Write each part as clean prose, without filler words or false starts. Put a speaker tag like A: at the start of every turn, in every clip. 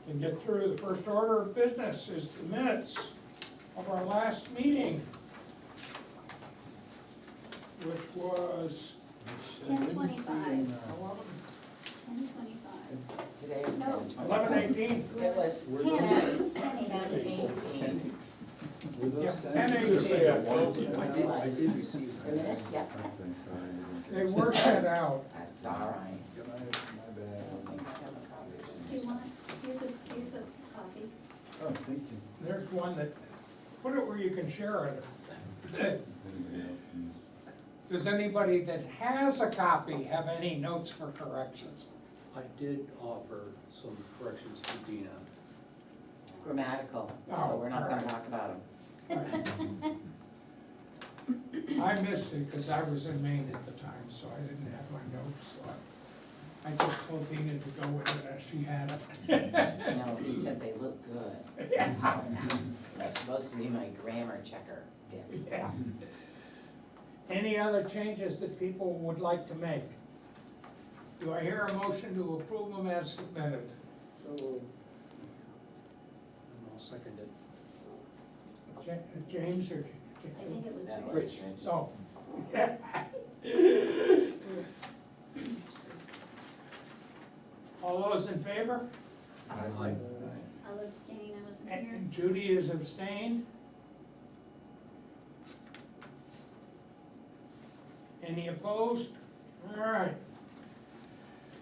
A: and get through. The first order of business is the minutes of our last meeting, which was
B: 10:25. 10:25.
C: Today is
B: No.
C: 10:25.
A: 11:18.
C: It was 10:18.
D: Were those
A: Yeah,
D: sent?
A: 10:18.
D: I did receive.
C: The minutes, yeah.
A: They were sent out.
C: That's all right.
D: My
C: I
D: bad.
C: don't think I have a copy.
B: Do you want, here's a copy.
D: Oh, thank you.
A: There's one that, put it where you can share it.
D: If anybody else needs.
A: Does anybody that has a copy have any notes for corrections?
E: I did offer some corrections to Dina.
C: Grammatical, so
A: Oh,
C: we're not
A: all
C: gonna
A: right.
C: talk about them.
A: I missed it because I was in Maine at the time, so I didn't have my notes, so I just told Dina to go with it as she had it.
C: No, he said they look good.
A: Yeah.
C: So, you're supposed to be my grammar checker, Dick.
A: Yeah. Any other changes that people would like to make? Do I hear a motion to approve them as submitted?
E: And I'll second it.
A: James or?
B: I think it was
C: That
B: Rich.
C: was Rich.
A: So. All those in favor?
E: Aye.
B: I'll abstain, I wasn't here.
A: And Judy is abstained. Any opposed? All right.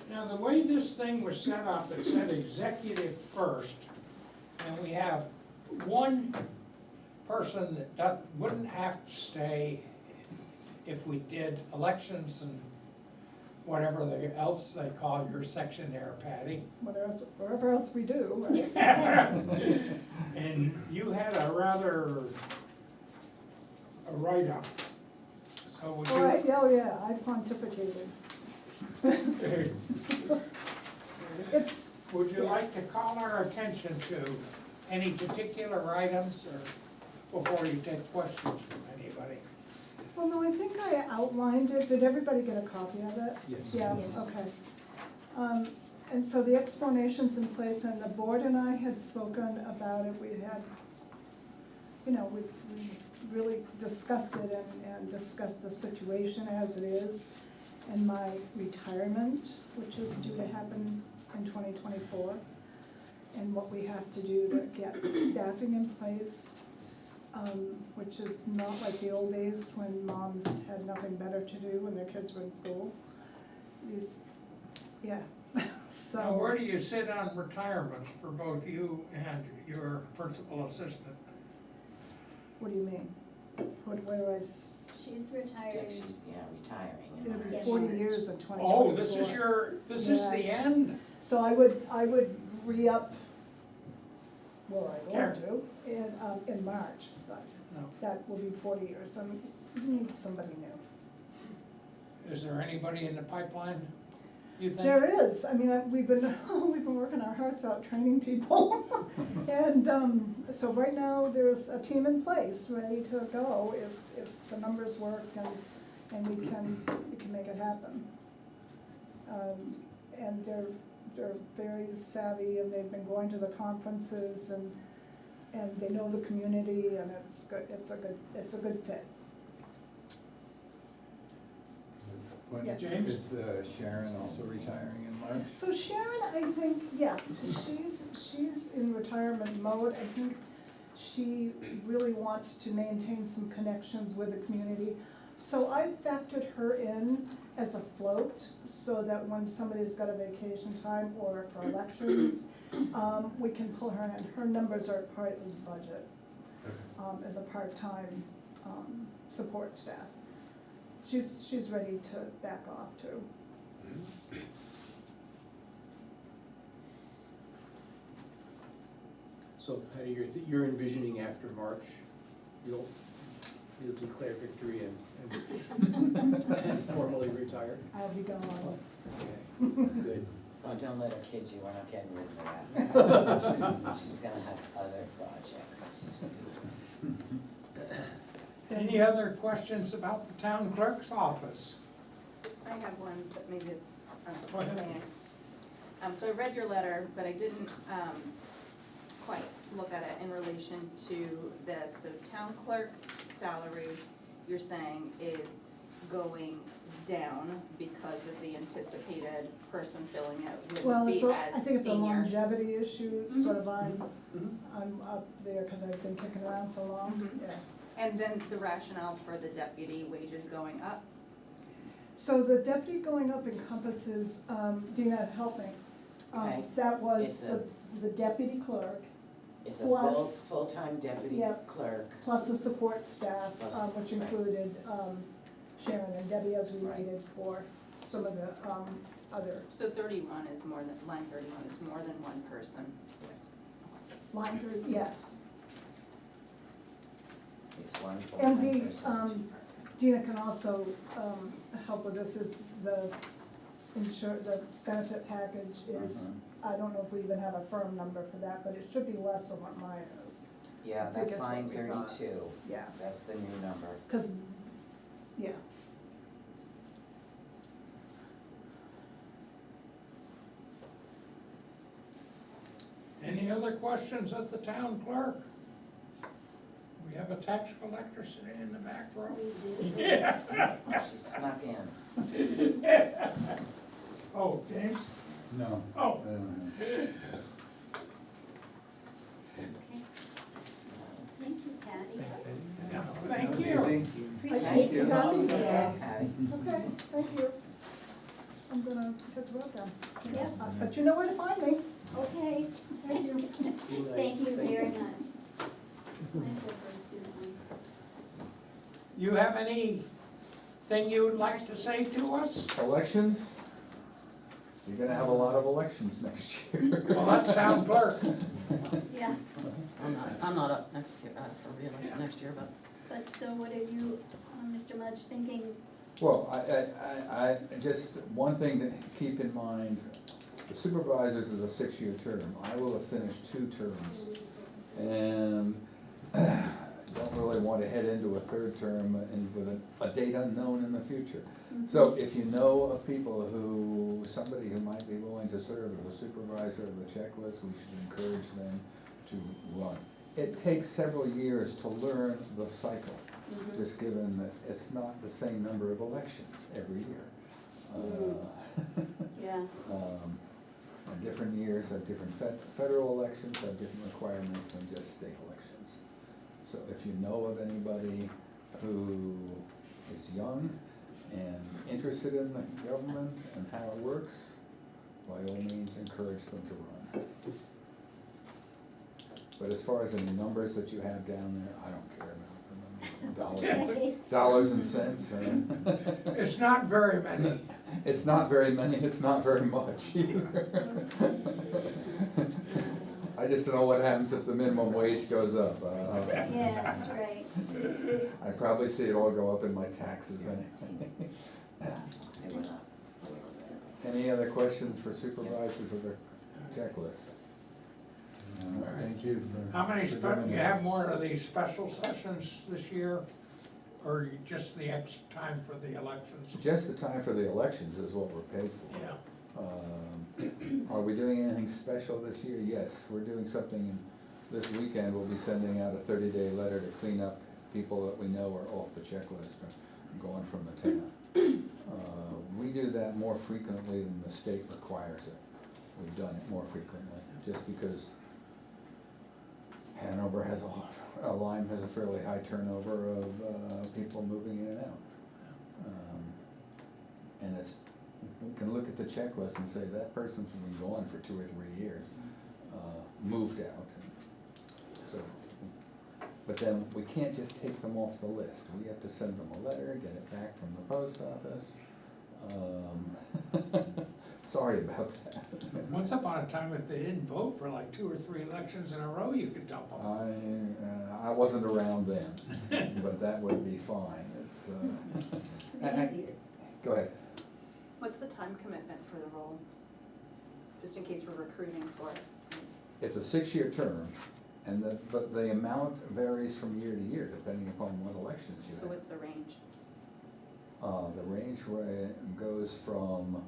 A: Now, the way this thing was set up, it said executive first, and we have one person that wouldn't have to stay if we did elections and whatever else they call your section there, Patty.
F: Whatever else we do, right?
A: And you had a write-up. So would you?
F: Oh, yeah, I pontificated. It's,
A: Would you like to call our attention to any particular items or before you take questions from anybody?
F: well, no, I think I outlined it. Did everybody get a copy of it?
E: Yes.
F: Yeah, okay. And so the explanation's in place, and the board and I had spoken about it. We had, we really discussed it and discussed the situation as it is, and my retirement, which is due to happen in 2024, and what we have to do to get staffing in place, which is not like the old days when moms had nothing better to do when their kids were in school. So.
A: Now, where do you sit on retirements for both you and your principal assistant?
F: What do you mean? Where do I,
B: She's retired.
C: Dick, she's, retiring. in
F: it'll be
C: March.
F: 40 years in 2024.
A: Oh, this is the end?
F: So I would re-up, well, I'm going to, in March, but
A: No.
F: that will be 40 years, so you need somebody new.
A: Is there anybody in the pipeline, you think?
F: There is, I mean, we've been working our hearts out training people. And, so right now, there's a team in place, ready to go if the numbers work and we can make it happen. And they're very savvy, and they've been going to the conferences, and they know the community, and it's good, it's a good fit.
D: When
F: Yeah.
A: James?
D: is Sharon also retiring in March?
F: So Sharon, I think, yeah, she's in retirement mode. I think she really wants to maintain some connections with the community. So I factored her in as a float, so that when somebody's got a vacation time or for elections, we can pull her in. Her numbers are part of the budget, as a part-time, support staff. She's ready to back off too.
E: So Patty, you're envisioning after March, you'll declare victory and formally retire?
F: I'll be gone.
E: Okay, good.
C: Oh, don't let her kid you, we're not getting rid of her. She's gonna have other projects to do.
A: Any other questions about the town clerk's office?
G: I have one, but maybe it's
A: Go ahead.
G: planned. So I read your letter, but I didn't, quite look at it in relation to this. So town clerk salary, you're saying is going down because of the anticipated person filling it
F: Well,
G: wouldn't
F: it's
G: be
F: a,
G: as
F: I think it's a
G: senior.
F: longevity issue, sort of
E: Mhm.
F: I'm up there because I've been kicking around so long,
G: Mhm.
F: yeah.
G: And then the rationale for the deputy wages going up.
F: So the deputy going up encompasses, Dina, help me.
C: Okay.
F: That was
C: It's a-
F: the deputy clerk,
C: It's a
F: Plus-
C: full-time deputy
F: Yeah.
C: clerk.
F: plus the support staff,
C: Plus,
F: which
C: right.
F: included, Sharon and Debbie as we
C: Right.
F: needed for some of the, other
G: So 31 is more than, line 31 is more than one person.
C: Yes,
F: line three, yes.
C: it's one
F: And
C: full-time
F: the,
C: person, two part-time.
F: Dina can also, help with this, is the the benefit package is, I don't know if we even have a firm number for that, but it should be less than what mine is,
C: Yeah,
F: I think
C: that's
F: it's what
C: line
F: we thought.
C: 32,
F: yeah,
C: that's the new number.
F: cause, yeah.
A: Any other questions of the town clerk? We have a tax collector sitting in the back row. Yeah.
C: She snuck in.
A: Oh, James?
D: No.
A: Oh.
D: I don't know.
B: Thank you, Patty.
A: Yeah, thank
D: That was
A: you.
D: easy.
F: Thank you, Patty.
C: Yeah, Patty.
F: Okay, thank you. I'm gonna hit the road then.
B: Yes.
F: But you know where to find me.
B: Okay,
F: Thank you.
B: thank you very much. Mine's over too.
A: You have anything you'd like to say to us?
H: Elections? You're gonna have a lot of elections next year.
A: Well, that's town clerk.
B: Yeah,
I: I'm not up next year, for reelection next year, but
B: but so what are you, Mr. Mudge, thinking?
H: Well, I just, one thing to keep in mind, the supervisors is a 6-year term. I will have finished 2 terms. And don't really want to head into a 3rd term and with a date unknown in the future. So if you know of people somebody who might be willing to serve as a supervisor of the checklist, we should encourage them to run. It takes several years to learn the cycle, just given that it's not the same number of elections every year.
B: Yeah,
H: And different years have different federal elections, have different requirements than just state elections. So if you know of anybody who is young and interested in the government and how it works, by all means, encourage them to run. But as far as any numbers that you have down there, I don't care about them. Dollars and cents,
A: It's not very many.
H: it's not very many, it's not very much either. I just don't know what happens if the minimum wage goes up.
B: yeah, that's right.
H: I probably see it all go up in my taxes anyway.
C: It went up.
H: Any other questions for supervisors of the checklist?
D: Thank you for.
A: How many,
D: for doing
A: you
D: that.
A: have more of these special sessions this year? Or just the X time for the elections?
H: Just the time for the elections is what we're paid for.
A: Yeah.
H: Are we doing anything special this year? Yes, we're doing something this weekend. We'll be sending out a 30-day letter to clean up people that we know are off the checklist and going from the town. We do that more frequently than the state requires it. We've done it more frequently, just because Hanover has Lyme has a fairly high turnover of people moving in and out. And we can look at the checklist and say, that person's been gone for 2 or 3 years, moved out. So, but then we can't just take them off the list. We have to send them a letter, get it back from the post office. Sorry about that.
A: Once upon a time, if they didn't vote for like 2 or 3 elections in a row, you could dump them.
H: I wasn't around then, but that would be fine. It's,
B: Easier.
H: go ahead.
G: What's the time commitment for the role? Just in case we're recruiting for it.
H: It's a 6-year term, but the amount varies from year to year, depending upon what elections you
G: So
H: have.
G: what's the range?
H: The range goes from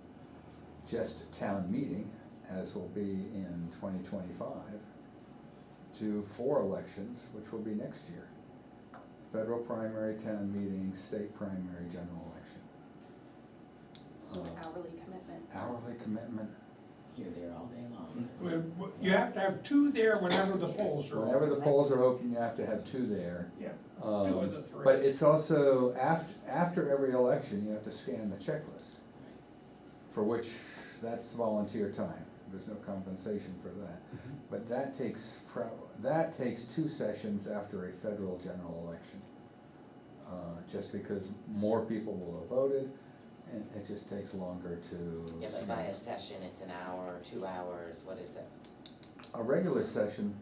H: just town meeting, as will be in 2025, to 4 elections, which will be next year. Federal primary, town meeting, state primary, general election.
G: So hourly commitment.
H: Hourly commitment,
C: You're there all day long.
A: You have to have 2 there whenever the polls are open.
H: whenever the
A: right?
H: polls are open, you have to have 2 there.
A: Yeah,
H: Um,
A: 2 of the 3.
H: But it's also, after every election, you have to scan the checklist, for which, that's volunteer time, there's no compensation for that. But that takes 2 sessions after a federal general election. Just because more people will have voted, and it just takes longer to.
C: Yeah, but by a session, it's an hour, 2 hours, what is it?
H: A regular session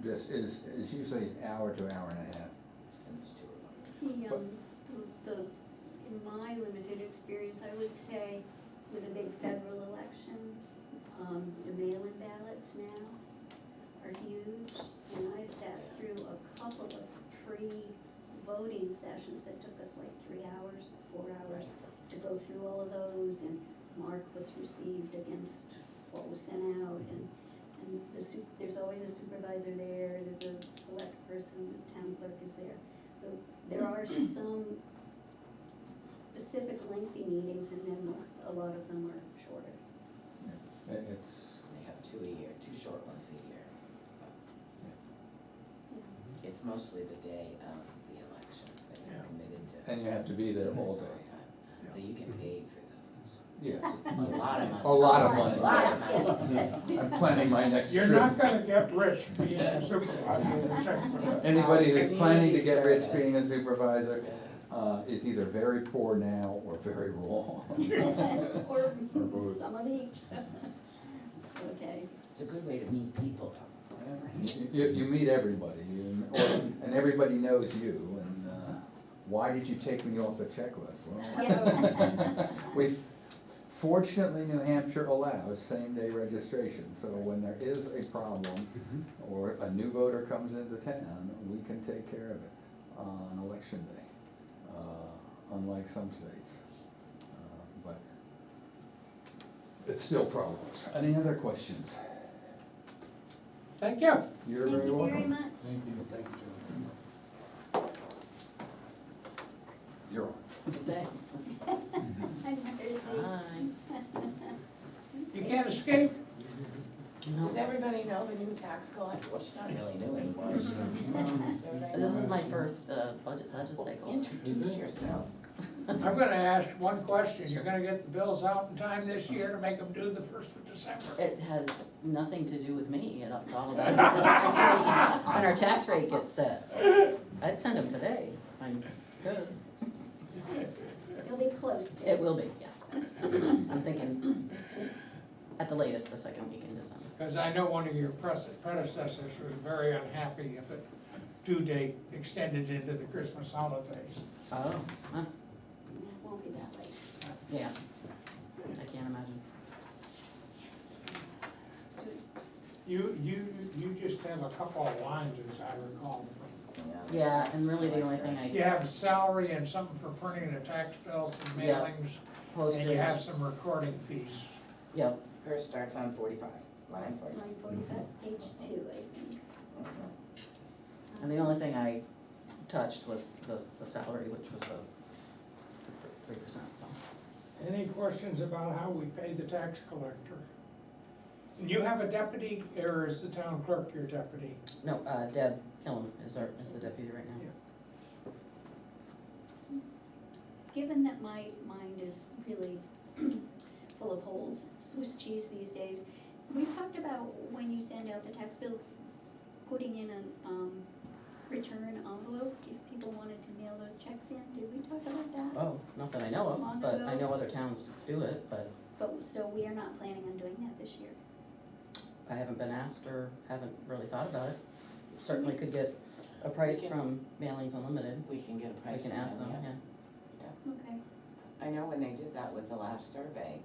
H: just is usually an hour to hour and a half.
C: And there's 2 of them.
B: In my limited experience, I would say with a big federal election, the mail-in ballots now are huge. And I've sat through a couple of pre-voting sessions that took us like 3 hours, 4 hours to go through all of those and mark what's received against what was sent out. And there's always a supervisor there, there's a select person, the town clerk is there. So there are some specific lengthy meetings, and then a lot of them are shorter.
H: It's,
C: They have 2 a year, 2 short ones a year. It's mostly the day of the elections that you're
A: Yeah.
C: committed to.
H: and you have to be there all
C: Long
H: day.
C: time. But you get paid for
H: Yes,
C: those. A lot of money.
H: a lot of money.
C: A lot of
B: Yes,
C: money.
B: yes.
H: I'm planning my next trip.
A: You're not gonna get rich being a supervisor in the check.
H: Anybody who's planning to get rich
C: Community
H: being a
C: service.
H: supervisor, is either very poor now or very wrong.
B: Or some of each. Okay.
C: It's a good way to meet people.
H: You meet everybody, and everybody knows you, and, why did you take me off the checklist? Well, fortunately, New Hampshire allows same-day registration, so when there is a problem, or a new voter comes into town, we can take care of it on election day, unlike some states. But it's still problems. Any other questions?
A: Thank you.
H: You're
B: Thank
H: very
B: you
H: welcome.
B: very much.
D: Thank you.
E: Thank you, John.
H: You're on.
I: Thanks.
B: I'm Darcy.
I: Bye.
A: You can't escape.
C: Does everybody know the new tax collector? Well, she's not really new anymore, is she?
I: This is my first budget cycle.
C: Introduce yourself.
A: I'm gonna ask one question. You're gonna get the bills out in time this year to make them due the 1st of December?
I: It has nothing to do with me, it's all about the tax rate, when our tax rate gets set. I'd send them today, I'm good.
B: You'll be close to
I: It will be, yes. I'm thinking at the latest, the second week in December.
A: Because I know one of your predecessors was very unhappy if the due date extended into the Christmas holidays.
I: Oh, huh,
B: It won't be that late.
I: yeah, I can't imagine.
A: You just have a couple of lines, as I recall, from
I: Yeah, and really the only thing
A: you
I: I,
A: have salary and something for printing the tax bills and
I: Yeah.
A: mailings, and you have
I: postage,
A: some recording fees.
I: yep,
C: Hers starts on 45, line 45.
B: Line 45, page 2, I think.
I: and the only thing I touched was the salary, which was the 3%, so.
A: Any questions about how we pay the tax collector? And you have a deputy, or is the town clerk your deputy?
I: No, Deb Killam is the deputy right now.
B: Given that my mind is really full of holes, Swiss cheese these days, we talked about when you send out the tax bills, putting in a return envelope if people wanted to mail those checks in. Did we talk about that?
I: Oh, not that I know of,
B: Long
I: but I
B: ago.
I: know other towns do it, but
B: But, so we are not planning on doing that this year.
I: I haven't been asked or haven't really thought about it. Certainly could get a price from Mailings Unlimited,
C: We can get a
I: I
C: price.
I: can
C: on
I: ask them,
C: that,
I: yeah.
B: Okay.
C: I know when they did that with the last survey,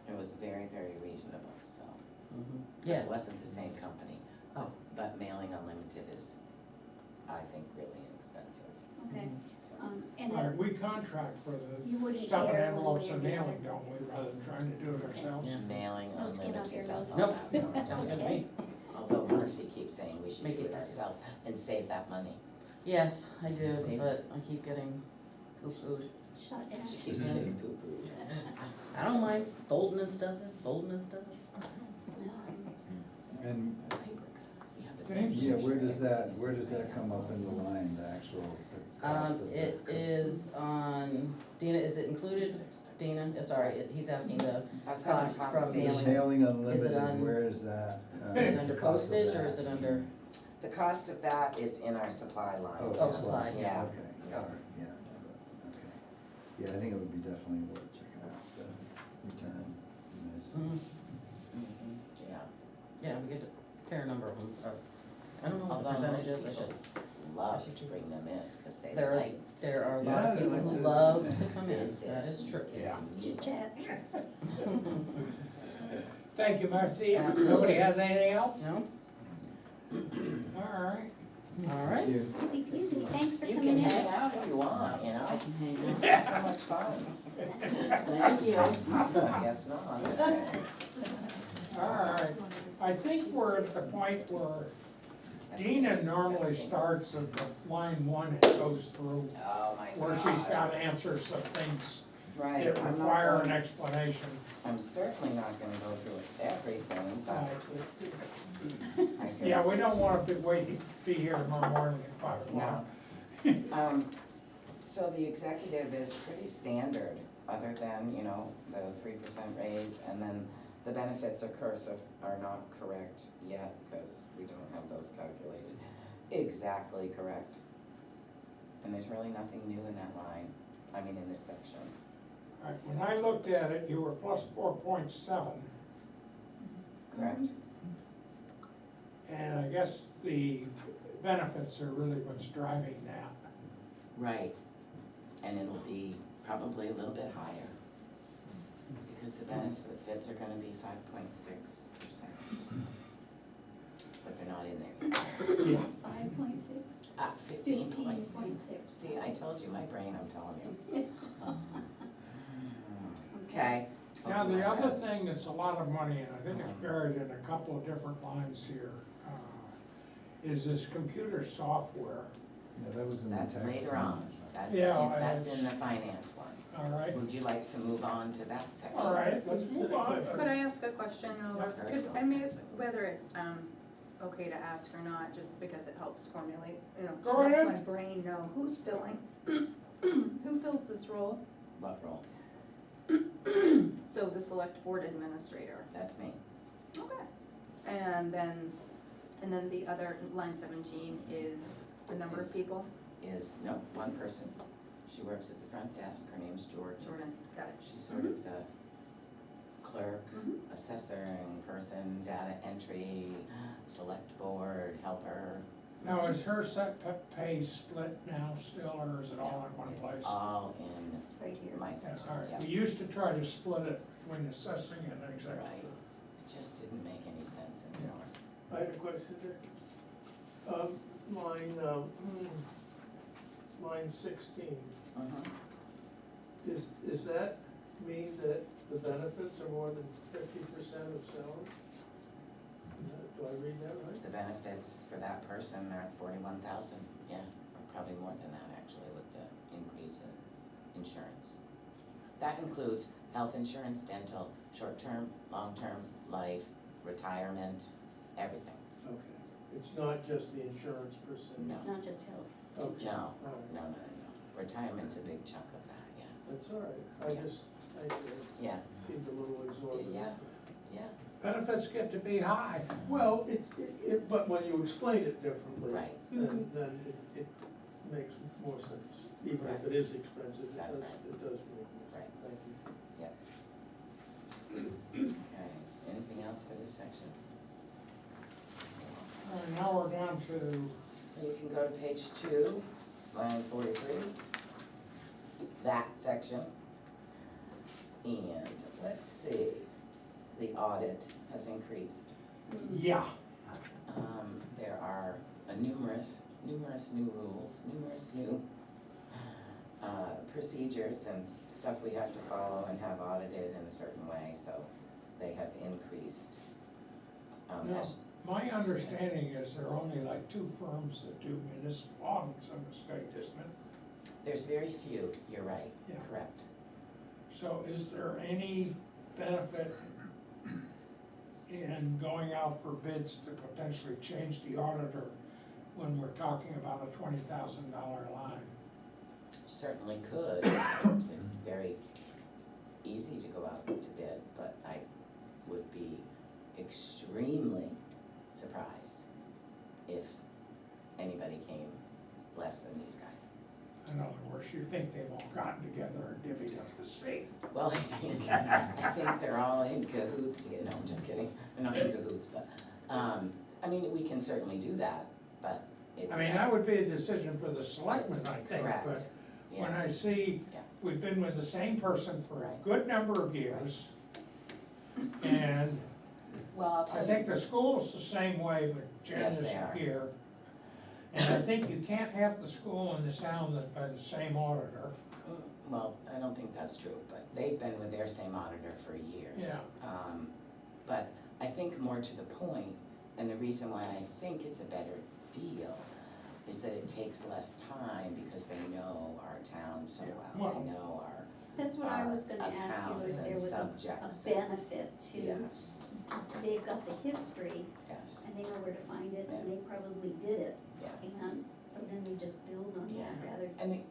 C: it was very, very reasonable, so.
I: Yeah,
C: It wasn't the same company.
I: Oh.
C: But mailing unlimited is, I think, really inexpensive.
B: Okay.
I: Mhm.
B: And
A: All right,
B: then
A: we contract for
B: You
A: the
B: wouldn't
A: stuff and
B: care one
A: envelopes
B: way or
A: and
B: the
A: mailing,
B: other.
A: don't we, rather than trying to do it ourselves?
I: Yeah.
C: Mailing
B: No skin off your
C: Unlimited does all
I: Nope,
C: that for us.
I: sounds good to me.
C: Although Marcy keeps saying we should
I: Make
C: do
I: it
C: it
I: easier.
C: ourselves and save that money.
I: Yes, I do,
C: See?
I: but I keep getting poo-pooed.
B: shut
C: She
B: it.
C: keeps
I: Yeah.
C: getting poo-pooed.
I: I don't mind folding and stuff,
D: And,
C: Yeah, but
A: James?
D: yeah, where does that come up in the line, the actual, the cost of the?
I: It is on, Dina, is it included, Dina, sorry, he's asking the
C: I was having a
I: cost from
C: conversation.
D: Is
I: mailing.
D: mailing
I: Is it
D: unlimited,
I: on-
D: where is that?
I: Is it under
D: the cost of
I: postage or
D: that?
I: is it under,
C: The cost of that is in our supply line.
I: Oh, supply,
C: Yeah.
D: Okay, all right, yeah, so, okay. Yeah, I think it would be definitely worth checking out, the return. Nice.
I: Mhm.
C: Mhm, yeah.
I: Yeah, we get a fair number of them, I don't know what the
C: Although
I: percentage
C: most
I: is, I should,
C: people love to bring them in, because they
I: there are,
C: like to
I: there are a
C: see
I: lot of
D: Yeah,
I: people who
D: that's-
I: love to come in,
C: Visit.
I: that is true.
C: kids and
B: Chit chat.
A: Thank you, Marcy.
I: Absolutely.
A: Nobody has anything else?
I: No?
A: All right.
I: All right.
D: Thank you.
B: Easy peasy, thanks for
C: You
B: coming
C: can
B: in.
C: hang out if you want, you know,
I: I can hang on.
C: it's so much fun.
I: Thank you.
C: I guess not.
A: All right. I think we're at the point where Dina normally starts at the line one and goes through
C: Oh, my God.
A: where she's got answers to things
C: Right,
A: that
C: I'm not
A: require an
C: going,
A: explanation.
C: I'm certainly not gonna go through everything, but I can.
A: Yeah, we don't want to be here tomorrow morning at 5 o'clock.
C: No. So the executive is pretty standard, other than, you know, the 3% raise, and then the benefits of cursive are not correct yet, because we don't have those calculated exactly correct. And there's really nothing new in that line, I mean, in this section.
A: All right, when I looked at it, you were plus 4.7,
C: Correct?
A: and I guess the benefits are really what's driving that.
C: Right, and it'll be probably a little bit higher, because the benefits are gonna be 5.6%. But they're not in there.
A: Yeah.
B: 5.6?
C: 15.6.
B: 15.6.
C: See, I told you, my brain, I'm telling you. Okay.
A: Now,
C: I'll do
A: the
C: my
A: other
C: best.
A: thing that's a lot of money, and I think it's buried in a couple of different lines here, is this computer software,
D: Yeah, that was in the
C: That's
D: text.
C: later on, that's,
A: Yeah,
C: that's
A: it's-
C: in the finance one.
A: all right?
C: Would you like to move on to that section?
A: All right, let's move on.
G: Could I ask a question,
A: Yeah.
G: because I mean, whether it's, okay to ask or not, just because it helps formulate, you know,
A: Go
G: helps
A: ahead.
G: my brain know who's filling, who fills this role?
C: What role?
G: So the select board administrator.
C: That's me.
G: Okay. And then the other, line 17 is the number of
C: Is-
G: people,
C: No, one person. She works at the front desk, her name's Georgia.
G: Jordan, got it.
C: She's sort of the clerk,
G: Mhm.
C: assessing person, data entry, select board, helper.
A: Now, is her set pay split now still, or is it all in one
C: It's
A: place?
C: all in
B: Right here.
C: my
A: Yes,
C: section,
A: all right.
C: yeah.
A: We used to try to split it between assessing and
C: Right.
A: executive.
C: It just didn't make any sense anymore.
J: I had a question there. Line 16,
C: Mhm.
J: is that mean that the benefits are more than 50% of salary? Do I read that right?
C: The benefits for that person are 41,000, yeah, or probably more than that actually with the increase in insurance. That includes health insurance, dental, short-term, long-term, life, retirement, everything.
J: Okay, it's not just the insurance per se?
C: No.
B: It's not just health.
J: Okay,
C: No,
J: all right.
C: no. Retirement's a big chunk of that, yeah.
J: That's all right, I
C: Yeah,
J: seemed a little exorbitant.
C: yeah, yeah,
A: Benefits get to be high.
J: Well, but when you explain it differently.
C: right,
J: Then it makes more sense, even if it is expensive, it
C: That's
J: does,
C: right.
J: it does make more
C: Right.
J: sense, thank you.
C: okay. Anything else for this section?
A: All right, now we're down to,
C: So you can go to page 2, line 43, that section. And let's see, the audit has increased.
A: yeah,
C: There are numerous new rules, numerous new procedures and stuff we have to follow and have audited in a certain way, so they have increased.
A: Now,
C: as-
A: my understanding is there are only like 2 firms that do municipal audits in the state, isn't it?
C: There's very few, you're right,
A: Yeah.
C: correct.
A: So is there any benefit in going out for bids to potentially change the auditor when we're talking about a $20,000 line?
C: Certainly could, it's very easy to go out to bid, but I would be extremely surprised if anybody came less than these guys.
A: In other words, you think they've all gotten together and divvied up the state?
C: Well, I think they're all in cahoots to get, no, I'm just kidding, they're not in cahoots, but, I mean, we can certainly do that, but it's.
A: I mean, that would be a decision for the selectmen, I think,
C: Correct,
A: but when I
C: yes.
A: see
C: Yeah.
A: we've been with the same person for a
C: Right.
A: good number of years, and
C: Well, I'll
A: I
C: tell
A: think
C: you,
A: the school's the same way, but Jen
C: Yes,
A: is
C: they are.
A: here. And I think you can't have the school and the town that by the same auditor.
C: well, I don't think that's true, but they've been with their same auditor for years.
A: Yeah.
C: But I think more to the point, and the reason why I think it's a better deal is that it takes less time because they know our town so
A: Yeah,
C: well,
A: well-
C: they know our,
B: That's what I was gonna ask you,
C: accounts
B: if there
C: and
B: was
C: subjects.
B: a benefit to,
C: Yes,
B: they've got the history,
C: yes,
B: and they know where to find it, and they probably did it.
C: yeah.
B: And so then we just build on
C: Yeah.
B: that rather.
C: And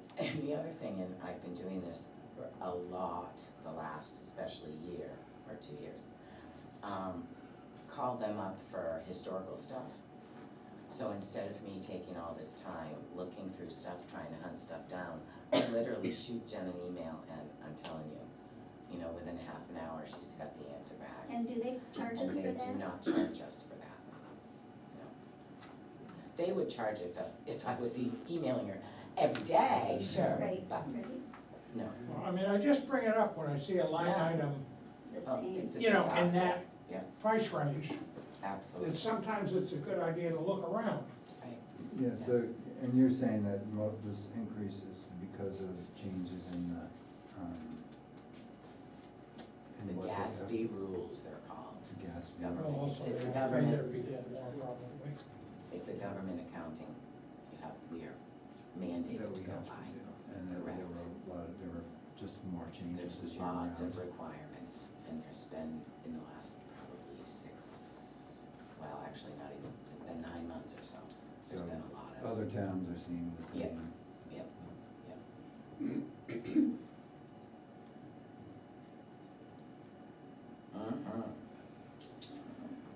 C: the other thing, and I've been doing this for a lot, the last especially year or 2 years, call them up for historical stuff. So instead of me taking all this time looking through stuff, trying to hunt stuff down, I literally shoot Jen an email and I'm telling you, within half an hour, she's got the answer back.
B: And do they charge us for
C: And
B: that?
C: they do not charge us for that, no. They would charge it if I was emailing her every day, sure,
B: Right,
C: but
B: right,
C: no.
A: Well, I mean, I just bring it up when I see a line
C: Yeah.
A: item,
B: the
C: Oh,
B: same.
C: it's a
A: you know,
C: big
A: in
C: uptick.
A: that
C: Yeah,
A: price range,
C: absolutely,
A: that sometimes it's a good idea to look around.
C: right.
D: Yeah, so, and you're saying that this increase is because of changes in the, in
C: The
D: what they have-
C: GASB rules, they're called.
D: The gas.
C: Government.
A: Well, also,
C: It's a
A: they're
C: government.
A: afraid there'd be dead more probably.
C: It's a government accounting, we are
D: That
C: mandated
D: we
C: to go
D: have to
C: by.
D: do, and there were
C: Correct.
D: a lot of, there were just more changes this
C: There's
D: year around.
C: lots of requirements, and there's been in the last probably 6, well, actually not even, it's been 9 months or so. There's
D: So
C: been a lot of.
D: Other towns are seeing the
C: Yeah.
D: same.
C: Yep, yep. Mhm.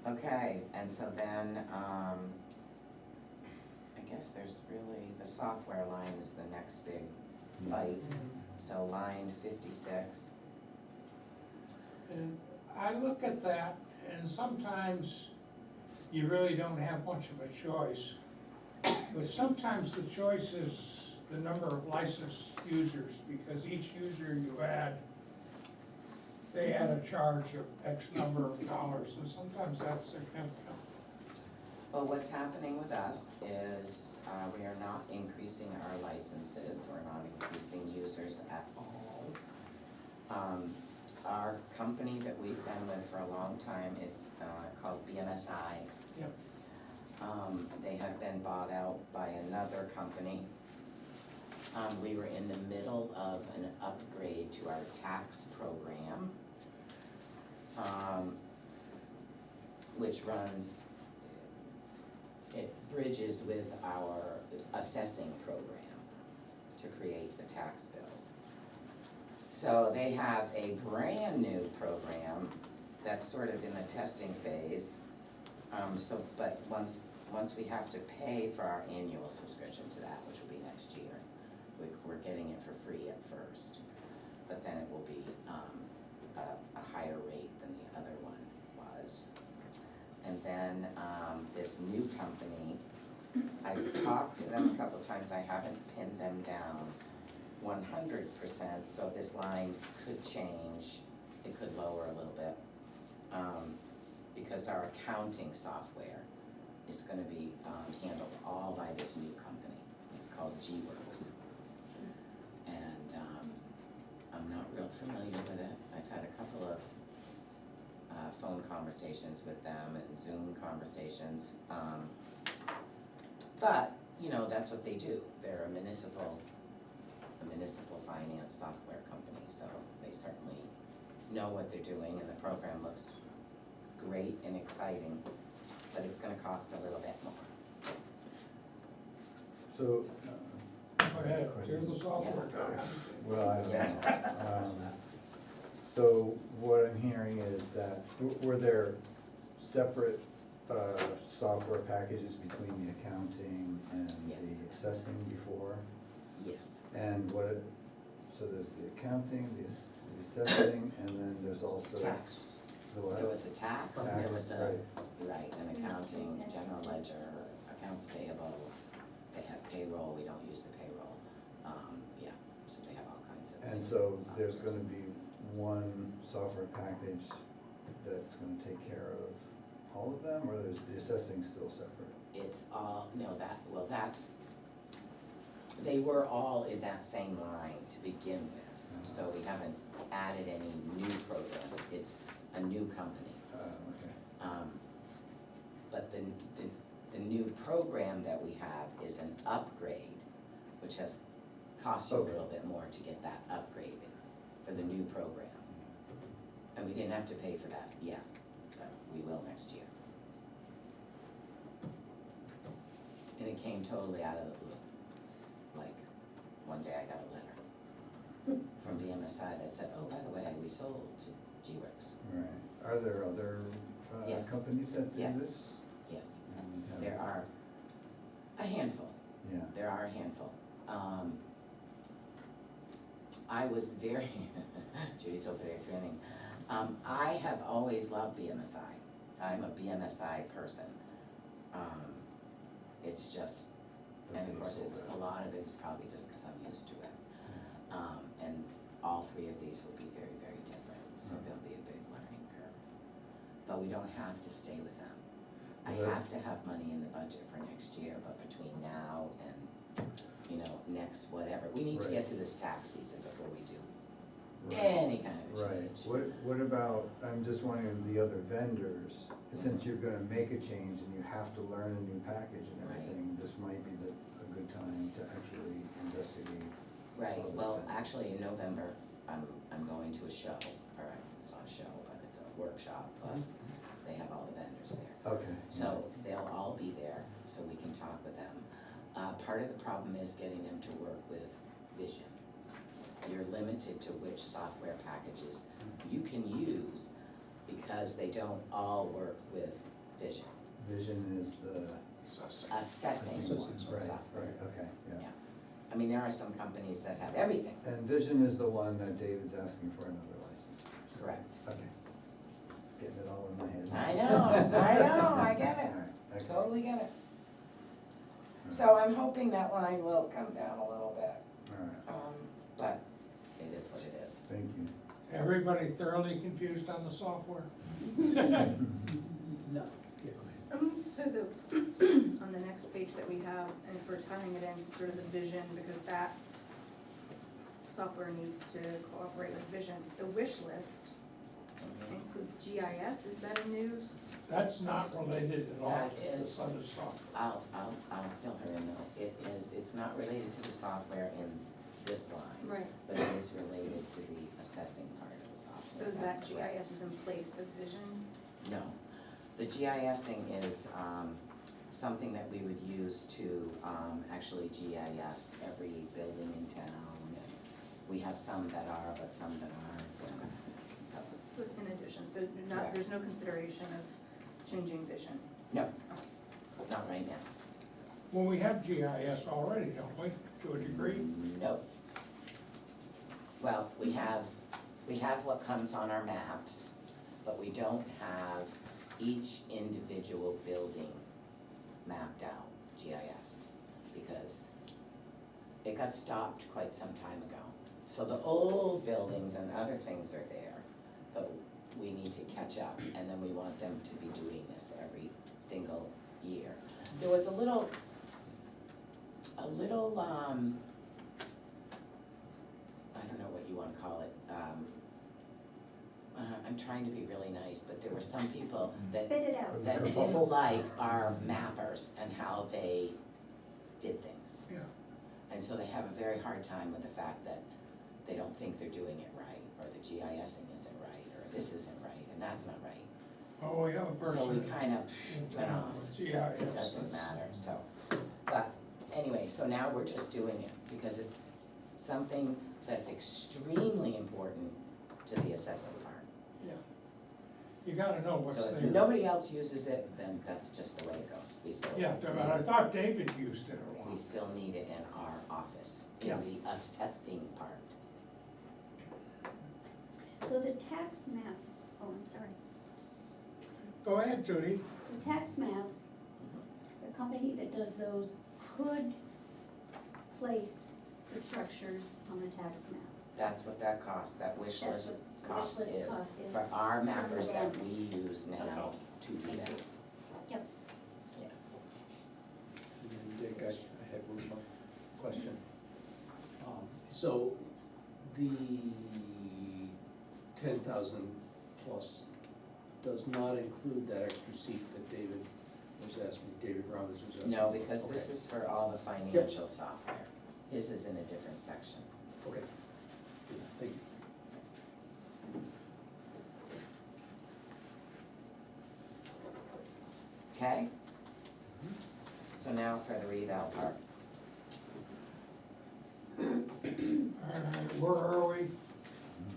C: Okay, and so then, I guess there's really, the software line is the next big bite. So line 56,
A: And I look at that, and sometimes you really don't have much of a choice. But sometimes the choice is the number of licensed users, because each user you add, they add a charge of X number of dollars, and sometimes that's significant.
C: well, what's happening with us is, we are not increasing our licenses, we're not increasing users at all. Our company that we've been with for a long time, it's, called BMSI.
A: Yep.
C: They have been bought out by another company. We were in the middle of an upgrade to our tax program, which runs, it bridges with our assessing program to create the tax bills. So they have a brand new program that's sort of in the testing phase. But once we have to pay for our annual subscription to that, which will be next year, we're getting it for free at first. But then it will be, a higher rate than the other one was. And then, this new company, I've talked to them a couple times, I haven't pinned them down 100%, so this line could change, it could lower a little bit. Because our accounting software is gonna be, handled all by this new company, it's called G-Works. And, I'm not real familiar with it. I've had a couple of, phone conversations with them and Zoom conversations. But, you know, that's what they do. They're a municipal finance software company, so they certainly know what they're doing, and the program looks great and exciting, but it's gonna cost a little bit more.
D: So,
A: Go ahead, you're the software guy.
D: well, I don't know. So what I'm hearing is that, were there separate, software packages between the accounting and
C: Yes.
D: the assessing before?
C: Yes,
D: And what, so there's the accounting, the assessing, and then there's also.
C: tax.
D: The what?
C: There was the tax, there was a,
D: Right.
C: right, an accounting, general ledger, accounts payable, they have payroll, we don't use the payroll. Yeah, so they have all kinds of.
D: And so there's
C: softwares.
D: gonna be one software package that's gonna take care of all of them, or is the assessing still separate?
C: It's all, no, that's, they were all in that same line to begin with, so we haven't added any new programs, it's a new company.
D: Okay.
C: But the new program that we have is an upgrade, which has cost you a
D: Okay.
C: little bit more to get that upgraded for the new program. And we didn't have to pay for that yet, but we will next year. And it came totally out of the blue. Like, one day I got a letter from BMSI that said, oh, by the way, we sold to G-Rex.
D: Right. Are there other,
C: Yes.
D: companies that do
C: Yes.
D: this?
C: Yes,
D: And have-
C: there are a handful.
D: Yeah.
C: There are a handful. I was very, Judy's over there grinning. I have always loved BMSI. I'm a BMSI person. It's just, and of course, it's, a lot of it is probably just because I'm used to it. And all three of these will be very, very different, so there'll be a big learning curve. But we don't have to stay with them. I
D: Well,
C: have to have money in the budget for next year, but between now and, you know, next whatever, we need to get
D: Right.
C: through this tax season before we do
D: Right.
C: any kind of a
D: Right,
C: change.
D: what about, I'm just wondering, the other vendors, since you're gonna make a change and you have to learn a new package and
C: Right.
D: everything, this might be a good time to actually investigate.
C: Right,
D: other
C: well,
D: vendors.
C: actually, in November, I'm going to a show, or it's not a show, but it's a workshop, plus they have all the vendors there.
D: Okay.
C: So they'll all be there, so we can talk with them. Part of the problem is getting them to work with Vision. You're limited to which software packages you can use because they don't all work with Vision.
D: Vision is the.
C: Assessing
D: Right,
C: software.
D: right, okay, yeah.
C: Yeah. I mean, there are some companies that have everything,
D: And Vision is the one that David's asking for another license.
C: correct?
D: Okay. Getting it all in my head.
C: I know, I get it.
D: All right, okay.
C: Totally get it. So I'm hoping that line will come down a little bit,
D: All right,
C: but it is what it is.
D: thank you.
A: Everybody thoroughly confused on the software?
E: No, yeah, go ahead.
G: So on the next page that we have, and for tying it into sort of the vision, because that software needs to cooperate with vision, the wish list includes GIS, is that a new?
A: That's not related at all
C: That
A: to the
C: is-
A: other software.
C: I'll fill her in though. It's not related to the software in this line,
G: Right.
C: but it is related to the assessing part of the
G: So
C: software.
G: is that
C: That's correct.
G: GIS is in place of vision?
C: No, the GISing is, something that we would use to, actually GIS every building in town. And we have some that are, but some that aren't, and so,
G: So it's in addition, so not,
C: Correct.
G: there's no consideration of changing vision?
C: no, not right now.
A: Well, we have GIS already, don't we, to a degree?
C: Nope. Well, we have what comes on our maps, but we don't have each individual building mapped out, GIS'd, because it got stopped quite some time ago. So the old buildings and other things are there, but we need to catch up, and then we want them to be doing this every single year. There was a little trying to be really nice, but there were some people that,
B: Spit it out.
C: that
D: Kerfuffle?
C: didn't like our mappers and how they did things.
A: Yeah.
C: And so they have a very hard time with the fact that they don't think they're doing it right, or the GISing isn't right, or this isn't right, and that's not right.
A: Oh, we have a person.
C: So we kind of
A: in
C: went
A: town
C: off.
A: with GIS,
C: It doesn't
A: that's-
C: matter, so, but anyway, so now we're just doing it, because it's something that's extremely important to the assessing part.
A: Yeah. You gotta know what's
C: So
A: there.
C: if nobody else uses it, then that's just the way it goes, we still.
A: Yeah, but I thought David used it a
C: We
A: lot.
C: still need it in our office, in
A: Yeah.
C: the assessing part.
B: So the tax maps, oh, I'm sorry,
A: Go ahead, Judy.
B: the tax maps, the company that does those could place the structures on the tax maps.
C: That's what that cost, that wish
B: That's
C: list
B: what the
C: cost
B: wish list
C: is,
B: cost is.
C: for our mappers that
B: Okay.
C: we use now to do that.
B: Yep.
C: Yes.
E: And then Dick, I have one more question. So the 10,000 plus does not include that extra seat that David was asking, David Roberts was asking?
C: No, because this
E: Okay.
C: is for all the financial software, his is in a different section.
E: Okay. Good, thank you.
C: Okay? So now for the reval part.
A: All right, where are we?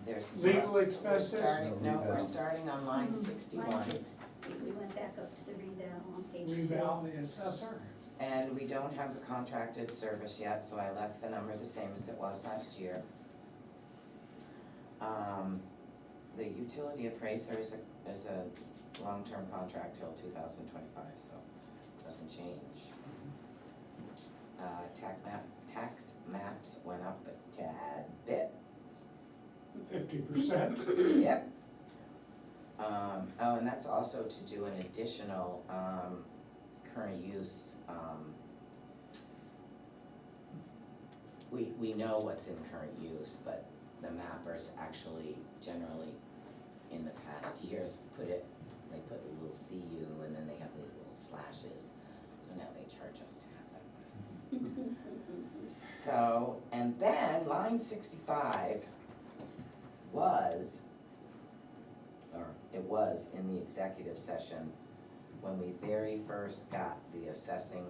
C: There's.
A: Legal
C: we're
A: expenses?
C: starting- No, we're
D: Reval.
C: starting on line
B: Line
C: 61.
B: 60, we went back up to the reval on page 2.
A: Reval the assessor?
C: And we don't have the contracted service yet, so I left the number the same as it was last year. The utility appraiser is a long-term contract till 2025, so it doesn't change. Tax maps went up a tad bit.
A: 50%.
C: Yep. Oh, and that's also to do an additional, current use, we know what's in current use, but the mappers actually generally, in the past years, they put a little CU and then they have the little slashes, so now they charge us to have that. So, and then line 65 was in the executive session when we very first got the assessing,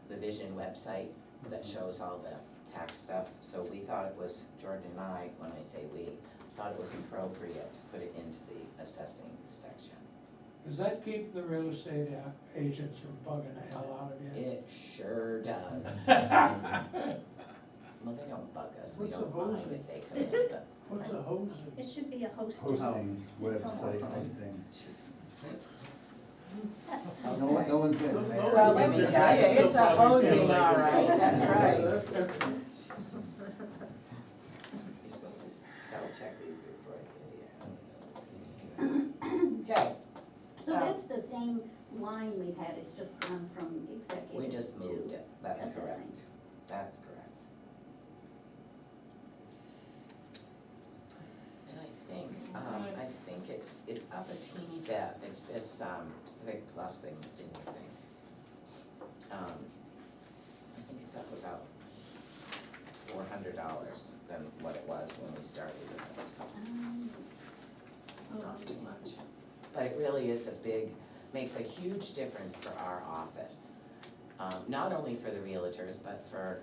C: the vision website that shows all the tax stuff. So we thought it was, Jordan and I, when I say we, thought it was appropriate to put it into the assessing section.
A: Does that keep the real estate agents from bugging the hell out of you?
C: It sure does. Well, they don't bug us, we
J: What's
C: don't
J: a
C: mind
J: hosing?
C: if they come in, but.
J: What's a hosing?
B: It should be a hosting.
D: Hosting, website hosting.
C: Okay.
D: No one's getting
J: No,
D: mad.
J: no.
C: Well, let me tell you, it's a hosing, all right, that's right.
J: Right.
C: Jesus. You're supposed to spell check these before I get here. Okay,
B: So that's the same line we've had, it's just gone from executive
C: we just
B: to
C: moved it, that's
B: assessing.
C: correct, that's correct. And I think it's up a teeny bit, it's this, Civic Plus thing that's in your thing. I think it's up about $400 than what it was when we started with it, so not too much. But it really is makes a huge difference for our office. Not only for the realtors, but for,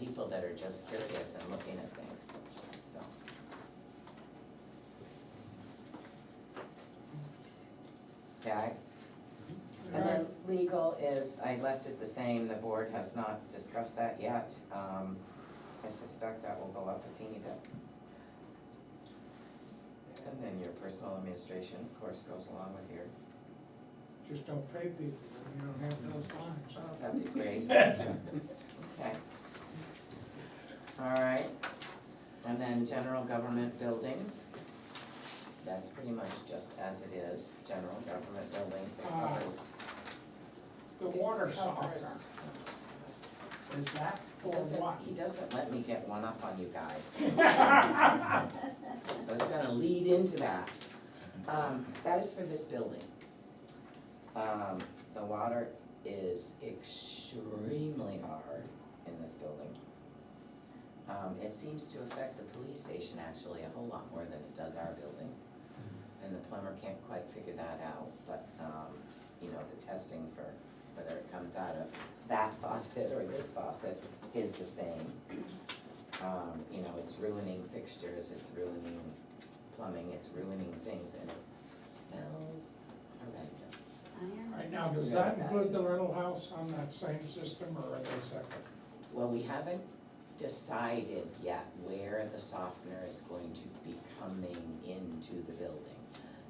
C: people that are just curious and looking at things, so. Okay, and then legal is, I left it the same, the board has not discussed that yet. I suspect that will go up a teeny bit. And then your personal administration, of course, goes along with your,
A: Just don't pay people when you don't have those lines.
C: that'd be great. Okay. All right, and then general government buildings. That's pretty much just as it is, general government buildings, it covers.
A: The water
C: it
A: softener,
C: covers-
A: is that what?
C: He doesn't let me get one up on you guys. I was gonna lead into that. That is for this building. The water is extremely hard in this building. It seems to affect the police station actually a whole lot more than it does our building. And the plumber can't quite figure that out, but, you know, the testing for whether it comes out of that faucet or this faucet is the same. You know, it's ruining fixtures, it's ruining plumbing, it's ruining things, and it smells horrendous.
A: Right now, does that include the rental house on that same system, or are they separate?
C: Well, we haven't decided yet where the softener is going to be coming into the building.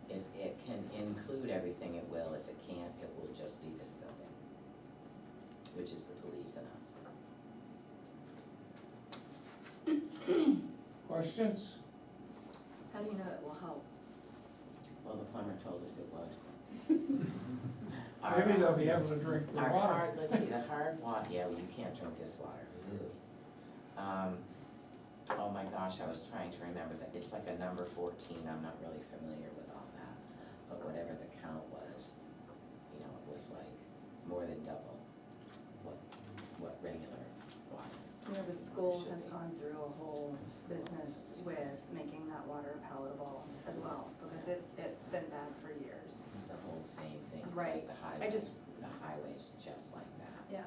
C: If it can include everything, it will. If it can't, it will just be this building, which is the police and us.
A: Questions?
G: How do you know it will help?
C: Well, the plumber told us it would.
A: Maybe they'll be able to drink the
C: Our
A: water.
C: hard, let's see, the hard water, yeah, well, you can't drink this water. Oh my gosh, I was trying to remember that, it's like a number 14, I'm not really familiar with all that. But whatever the count was, you know, it was like more than double what regular water.
G: You know, the school has gone through a whole business with making that water palatable as well, because it's been bad for years.
C: It's the whole same thing, it's
G: Right.
C: like the highway,
G: just-
C: the highway's just like that.
G: Yeah,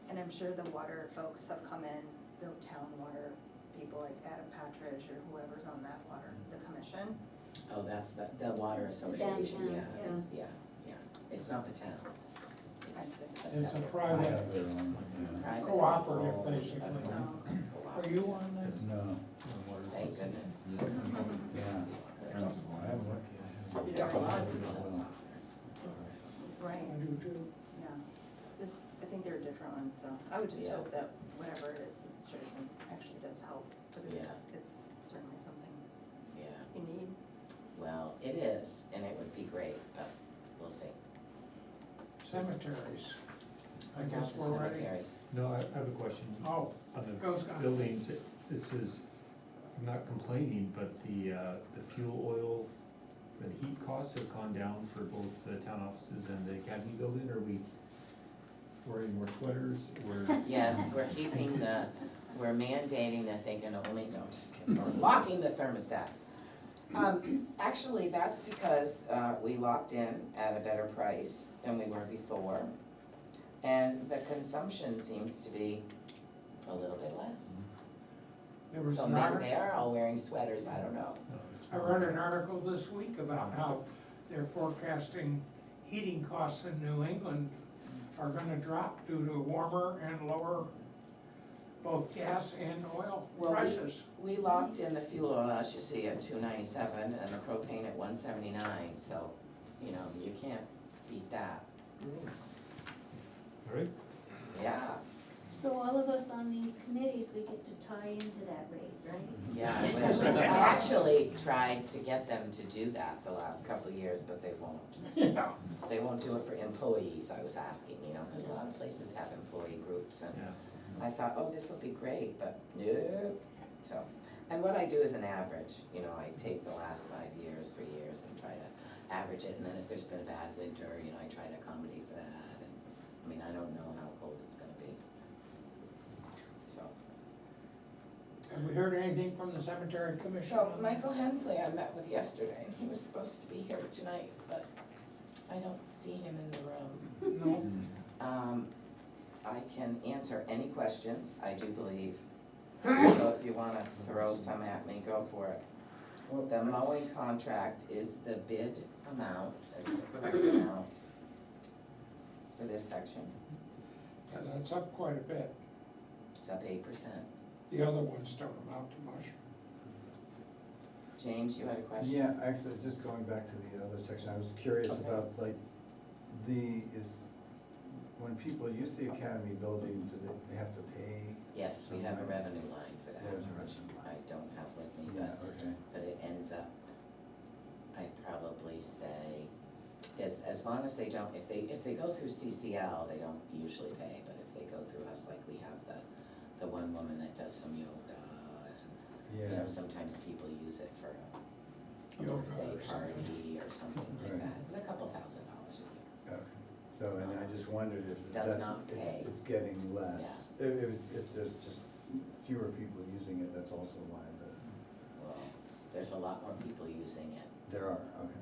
G: and I'm sure the water folks have come in, the town water people like Adam Patridge or whoever's on that water, the commission.
C: Oh, that's the water
B: It's the
C: association, yeah,
B: downtown,
C: it's, yeah, it's not the towns. It's a
A: It's a
C: separate
D: They
A: private
D: have their own, yeah.
C: private
A: cooperative,
C: whole-
A: basically.
G: Um,
A: Are
C: cooperative.
A: you on this?
D: No,
C: Thank goodness.
D: yeah.
K: Friends of mine.
C: There are a lot of people that suffer.
G: Right,
A: I do too.
G: yeah, I think there are different ones, so I would just
C: Yeah.
G: hope that whatever it is, it's chosen actually does help, because
C: Yeah.
G: it's certainly something
C: Yeah,
G: you need.
C: well, it is, and it would be great, but we'll see.
A: Cemeteries. I
C: About
A: guess
C: the
A: we're ready.
C: cemeteries.
K: No, I have a question.
A: Oh,
K: On
A: Go,
K: the
A: Scott.
K: buildings, it says, I'm not complaining, but the fuel oil and heat costs have gone down for both the town offices and the academy building. Are we wearing more sweaters or?
C: Yes, we're mandating that they can only, no, I'm just kidding, we're locking the thermostats. Actually, that's because, we locked in at a better price than we were before. And the consumption seems to be a little bit less.
A: there was
C: So
A: an
C: maybe
A: article,
C: they are all wearing sweaters, I don't know.
A: I read an article this week about how they're forecasting heating costs in New England are gonna drop due to warmer and lower both gas and oil
C: Well,
A: prices.
C: We locked in the fuel oil, as you see, at $2.97 and the propane at $1.79, so, you know, you can't beat that.
K: All right,
C: Yeah,
B: So all of us on these committees, we get to tie into that rate, right?
C: yeah, I wish. I actually tried to get them to do that the last couple of years, but they won't.
A: Yeah,
C: They won't do it for employees, I was asking, you know, because a lot of places have employee groups, and
K: yeah.
C: I thought, oh, this will be great, but no. So, and what I do is an average, you know, I take the last 3 years, and try to average it, and then if there's been a bad winter, you know, I try to accommodate for that, and, I mean, I don't know how cold it's gonna be. So,
A: have we heard anything from the cemetery commission?
C: so Michael Hensley I met with yesterday, and he was supposed to be here tonight, but I don't see him in the room.
A: No,
C: I can answer any questions, I do believe. So if you wanna throw some at me, go for it. The mowing contract is the bid amount, is the correct amount for this section.
A: and that's up quite a bit.
C: It's up 8%.
A: The other ones don't amount to much.
C: James, you had a question?
D: Yeah, actually, just going back to the other section, I was curious
C: Okay.
D: about, like, when people use the academy building, do they have to pay?
C: Yes, we have a revenue line for that.
D: There's a revenue
C: I don't have with me,
D: Yeah, okay.
C: but it ends up, I'd probably say, as long as they don't, if they go through CCL, they don't usually pay, but if they go through us, like we have the the one woman that does some yoga, and, you know, sometimes people use it for a
A: Yoga
C: birthday
A: or something.
C: party or something like
D: Right.
C: that. It's a couple $1,000 a year.
D: Okay. So, and I just wondered if
C: Does
D: that's,
C: not pay.
D: it's getting less. If there's just fewer people using it, that's also why
C: Well, there's a lot more people using it.
D: there are, okay.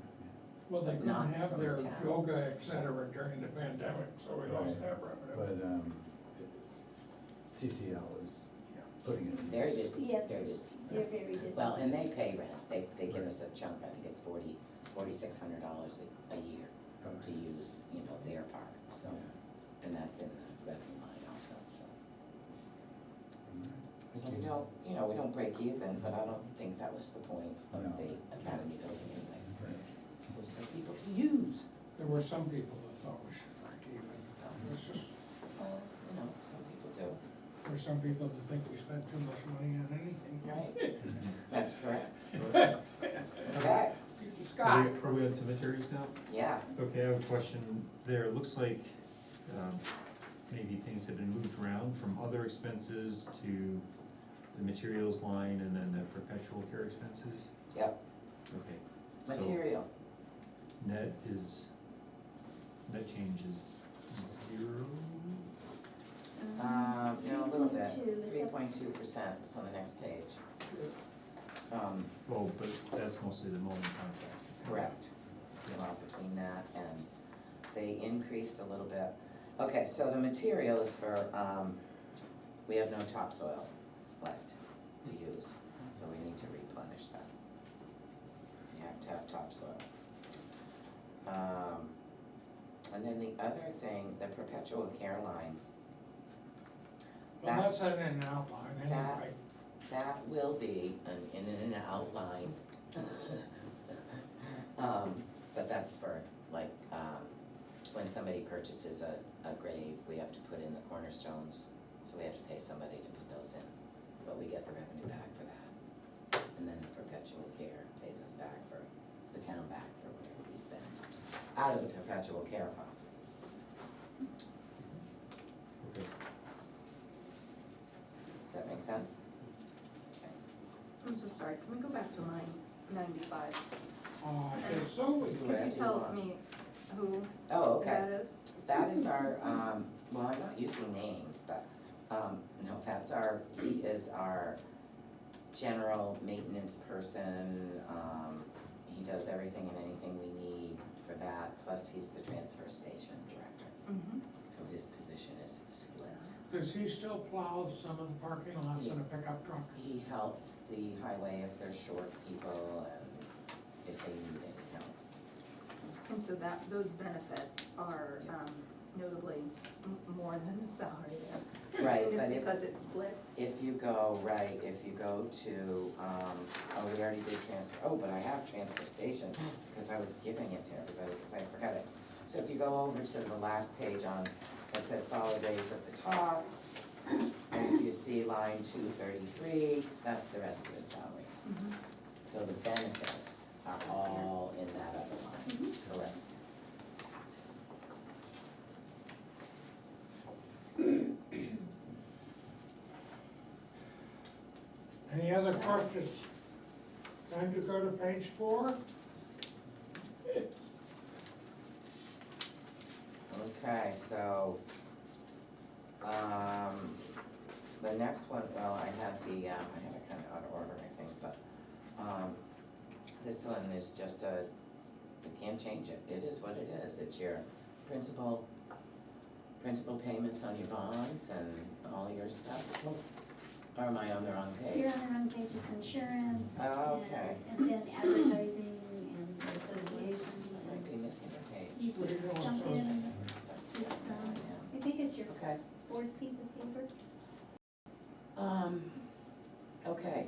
A: Well, they
C: But not
A: couldn't have
C: from
A: their
C: the town.
A: yoga, et cetera, during the pandemic, so we lost that revenue.
D: But, TCL is
A: Yeah.
D: putting it to use.
C: Very busy,
B: Yeah.
C: very busy.
B: They're very busy.
C: Well, and they pay rent, they give us a chunk, I think it's $4,600 a year to
D: Okay.
C: use, you know, their part, so, and that's in the revenue line also, so. So we don't, you know, we don't break even, but I don't think that was the point of
D: No.
C: the academy building anyways.
D: Right.
C: It was for people to use.
A: There were some people that thought we should break even. It's just,
C: Well, you know, some people do.
A: there were some people that think we spend too much money on anything.
C: Right. That's correct. Okay,
A: Scott?
K: Are we on cemeteries now?
C: yeah,
K: Okay, I have a question there. It looks like maybe things have been moved around from other expenses to the materials line and then the perpetual care expenses.
C: yep,
K: Okay. So
C: material,
K: net change is 0.
C: you know, a little bit,
B: 3.2, it's up.
C: 3.2%, it's on the next page.
K: Oh, but that's mostly the mowing contract.
C: Correct, you know, between that and they increased a little bit. Okay, so the materials for, we have no topsoil left to use, so we need to replenish that. You have to have topsoil. And then the other thing, the perpetual care line,
A: Well, that's in an outline anyway.
C: that will be in an outline. But that's for, like, when somebody purchases a grave, we have to put in the cornerstones, so we have to pay somebody to put those in. But we get the revenue back for that. And then the perpetual care pays us back for, the town back for whatever we spend out of the perpetual care fund.
K: Okay.
C: Does that make sense? Okay.
G: I'm so sorry, can we go back to line 95?
A: It's so,
G: Could
C: Whatever
G: you
C: you
G: tell
C: want.
G: me who
C: Oh, okay.
G: that is?
C: That is our, well, I'm not using names, but, no, that's our, he is our general maintenance person. He does everything and anything we need for that, plus he's the transfer station director,
G: Mm-hmm.
C: so his position is split.
A: does he still plow some of the parking lots in a pickup truck?
C: He helps the highway if they're short people and if they need any help.
G: And so those benefits are notably more than the salary there.
C: Right,
G: And
C: but
G: it's
C: if-
G: because it's split?
C: If you go, right, if you go to, oh, we already did transfer, oh, but I have transfer station, because I was giving it to everybody, because I forgot it. So if you go over to the last page on, it says solid waste at the top, and if you see line 233, that's the rest of his salary.
G: Mhm.
C: So the benefits are all in that other line, correct?
A: Any other questions? Time to go to page 4?
C: Okay, so, the next one, well, I had the, I have it kind of out of order, I think, but, this one is just a, you can't change it, it is what it is, it's your principal payments on your bonds and all your stuff. Or am I on the wrong page?
B: You're on the wrong page, it's insurance.
C: Oh, okay.
B: And then advertising and associations
C: Might
B: and
C: be missing a
B: you
C: page.
A: What are you doing,
B: jump
A: so-
B: in,
C: Stuff.
B: it's, I think it's your
C: Okay,
B: fourth piece of paper.
C: okay,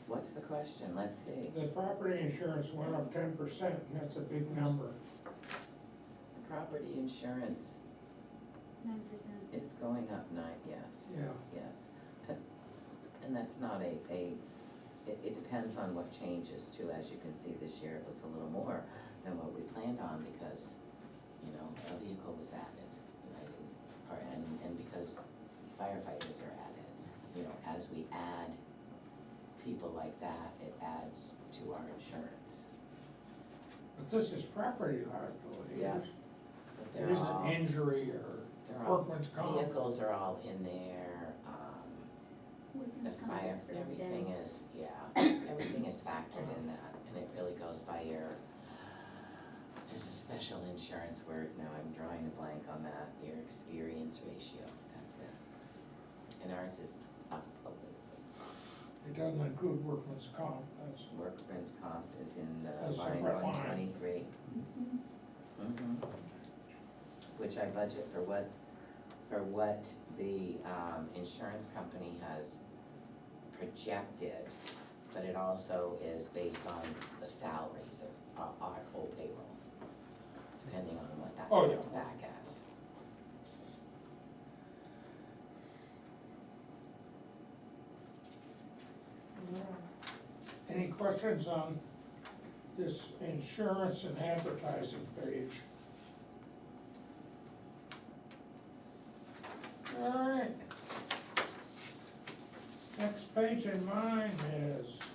C: what's the question, let's see.
A: The property insurance went up 10%, that's a big number.
C: Property insurance
B: 9%.
C: is going up 9, yes.
A: Yeah.
C: Yes. And that's not it depends on what changes too, as you can see, this year it was a little more than what we planned on because, you know, a vehicle was added, and and because firefighters are added, you know, as we add people like that, it adds to our insurance.
A: But this is property liability.
C: Yeah.
A: It
C: But they're
A: isn't
C: all,
A: injury or
C: they're all,
A: workman's comp.
C: vehicles are all in there, the
B: Workman's comp
C: fire,
B: is for
C: everything
B: them.
C: is, yeah, everything is factored in that, and it really goes by your, there's a special insurance word, now I'm drawing a blank on that, your experience ratio, that's it. And ours is up a little bit.
A: It doesn't include workman's comp, that's,
C: Workman's comp is in
A: A
C: line
A: separate line.
C: 123. Which I budget for what the insurance company has projected, but it also is based on the salaries of our whole payroll, depending on what that
A: Oh, yeah.
C: comes back as.
A: any questions on this insurance and advertising page? All right. Next page in mine is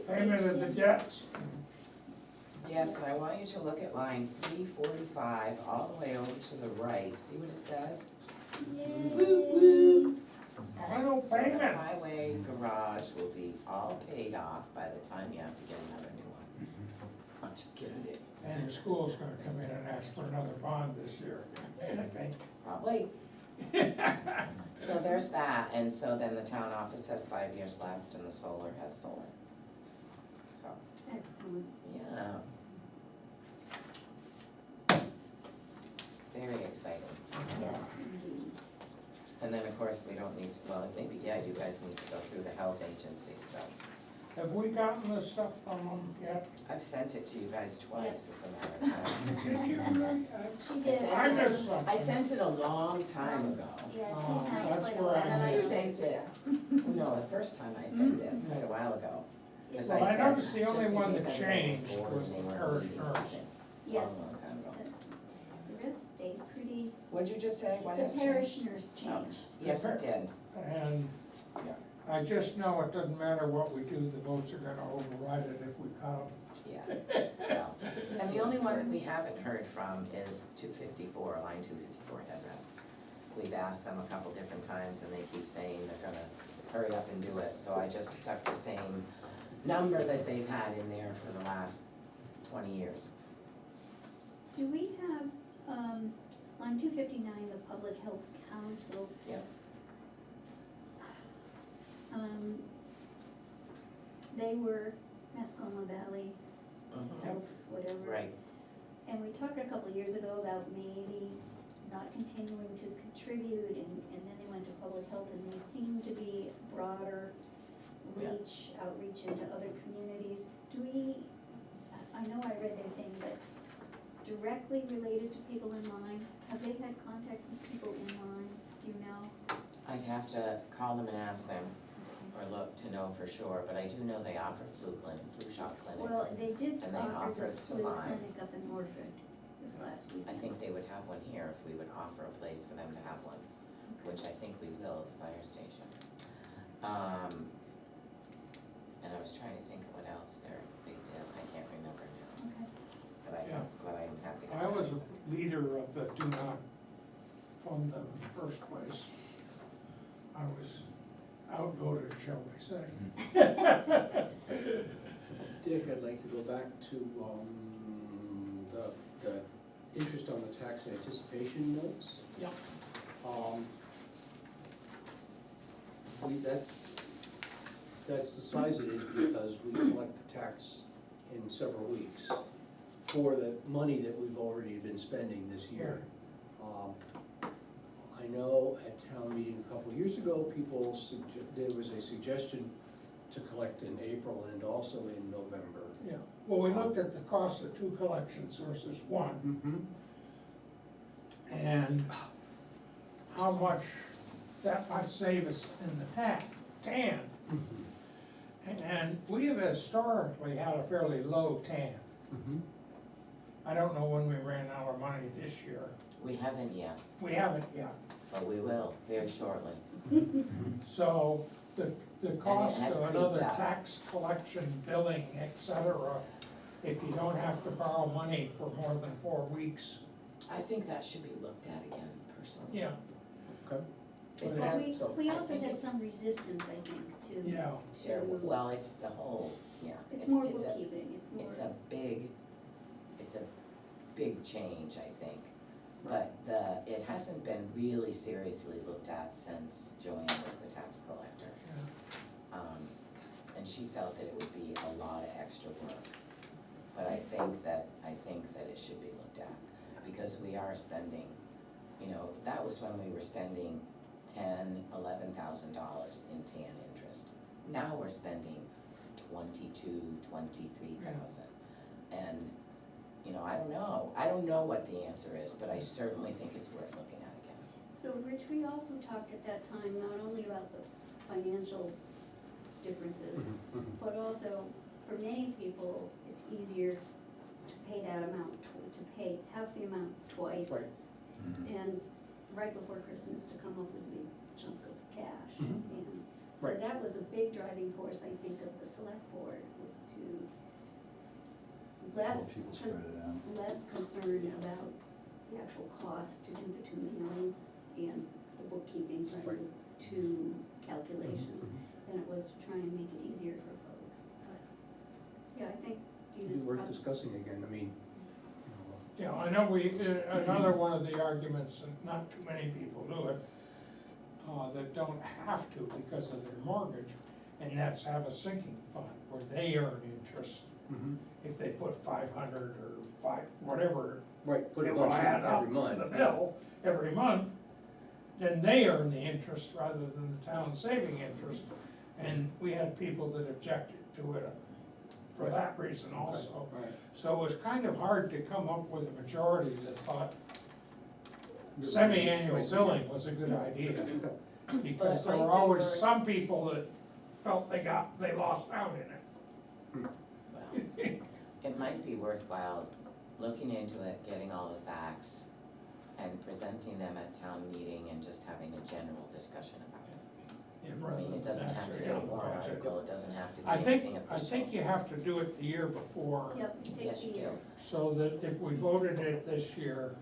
A: payment of the debts.
C: Yes, and I want you to look at line 345, all the way over to the right, see what it says?
A: Final
C: So the
A: payment.
C: highway garage will be all paid off by the time you have to get another new one. I'm just kidding, Dave.
A: And the school's gonna come in and ask for another bond this year, I think.
C: Probably. So there's that, and so then the town office has 5 years left and the solar has 4. So,
B: Excellent.
C: yeah. Very exciting.
B: Yes, indeed.
C: And then, of course, we don't need to, well, maybe, yeah, you guys need to go through the health agency, so.
A: Have we gotten the stuff from them yet?
C: I've sent it to you guys twice, as a matter of fact.
A: Did you really?
B: She
C: I
B: did.
A: I
C: sent
A: missed
C: it,
A: something.
C: I sent it a long time ago.
B: Yeah,
A: Oh,
B: she had
A: that's
B: quite a
A: where I
C: And then I
B: lot.
C: sent it, no, the first time I sent it, quite a while ago. Because
A: Well, I
C: said,
A: noticed the only
C: just in
A: one
C: case
A: that
C: anybody was
A: changed
C: bored
A: was
C: and
A: the
C: they weren't
A: parish
C: reading
A: nurse.
C: anything.
B: Yes.
C: Long time ago.
B: That's, the rest stayed pretty,
C: What'd you just say, what
B: the
C: has
B: parish
C: changed?
B: nurse changed.
C: Yes, it did,
A: And
C: yeah,
A: I just know it doesn't matter what we do, the votes are gonna override it if we cut them.
C: yeah. And the only one that we haven't heard from is 254, line 254 headrest. We've asked them a couple different times and they keep saying they're gonna hurry up and do it, so I just stuck the same number that they've had in there for the last 20 years.
B: Do we have, on 259, the Public Health Council?
C: Yep.
B: They were Mascoma Valley
C: Mhm.
B: Health, whatever.
C: Right,
B: And we talked a couple of years ago about maybe not continuing to contribute, and then they went to public health, and they seem to be broader
C: Yeah.
B: outreach into other communities. Do we, I know I read their thing, but directly related to people in Lyme, have they had contact with people in Lyme, do you know?
C: I'd have to call them and ask them, or look to know for sure, but I do know they offer flu shot clinics.
B: Well, they did
C: And they
B: offer
C: offer
B: the
C: it to
B: flu
C: Lyme.
B: clinic up in Norfolk this last week.
C: I think they would have one here if we would offer a place for them to have one, which I think we will at the fire station. And I was trying to think of what else they did, I can't remember now,
B: Okay.
A: Yeah.
C: but I'm happy to.
A: I was a leader of the do not fund them in the first place. I was outvoted, shall we say.
E: Dick, I'd like to go back to, the interest on the tax anticipation notes.
C: Yep.
E: That's the size it is because we collect the tax in several weeks for the money that we've already been spending this year. I know at town meeting a couple years ago, there was a suggestion to collect in April and also in November.
A: Yeah, well, we looked at the cost of two collection sources, one, and how much that might save us in the tan. And we have historically had a fairly low tan. I don't know when we ran out of money this year.
C: We haven't yet,
A: We haven't yet.
C: but we will very shortly.
A: So the cost
C: has
A: of
C: creeped
A: another
C: up.
A: tax collection, billing, et cetera, if you don't have to borrow money for more than 4 weeks,
C: I think that should be looked at again personally.
A: yeah,
E: Okay.
C: It's
A: Well,
C: not,
E: So-
B: We
C: I
B: also
C: think
B: had
C: it's-
B: some resistance, I think, to,
A: yeah.
C: well, it's the whole, yeah.
B: it's more
C: a-
B: bookkeeping, it's more.
C: It's a big change, I think. But it hasn't been really seriously looked at since Joanne was the tax collector. And she felt that it would be a lot of extra work. But I think that it should be looked at, because we are spending, that was when we were spending $10,000-11,000 in TAN interest. Now we're spending 23,000. And, I don't know what the answer is, but I certainly think it's worth looking at again.
B: So Rich, we also talked at that time not only about the financial differences, but also for many people, it's easier to pay that amount, to pay half the amount twice.
E: Right.
B: And right before Christmas to come up with a big chunk of cash.
E: Mhm.
B: And so
E: Right.
B: that was a big driving force, I think, of the select board, was to less,
D: People spread it out.
B: less concerned about the actual cost to do the 2 mailings and the bookkeeping, trying
E: Right.
B: to do 2 calculations, than it was to try and make it easier for folks. But, yeah, I think you
E: It'd
B: just
E: be worth
B: probably.
E: discussing again, I mean,
A: Yeah, I know another one of the arguments, and not too many people do it, that don't have to because of their mortgage, and that's have a sinking fund where they earn interest. If they put 500 or whatever,
E: right, put
A: it
E: a
A: will
E: bunch
A: add
E: in
A: up
E: every
A: to
E: month.
A: the bill every month, then they earn the interest rather than the town saving interest. And we had people that objected to it for that reason also.
E: Right.
A: So it was kind of hard to come up with a majority that thought semi-annual billing was a good idea. Because there were always some people that felt they lost out in it.
C: Well, it might be worthwhile looking into it, getting all the facts, and presenting them at town meeting and just having a general discussion about it.
A: Yeah,
C: I
A: rather
C: mean,
A: than
C: it doesn't have to
A: actually
C: be a
A: on the
C: warrant
A: budget.
C: article, it doesn't have to be
A: I
C: anything
A: think
C: official.
A: you have to do it the year before,
B: Yep, it takes
C: Yes,
B: a
C: you
B: year.
C: do.
A: so that if we voted it this year,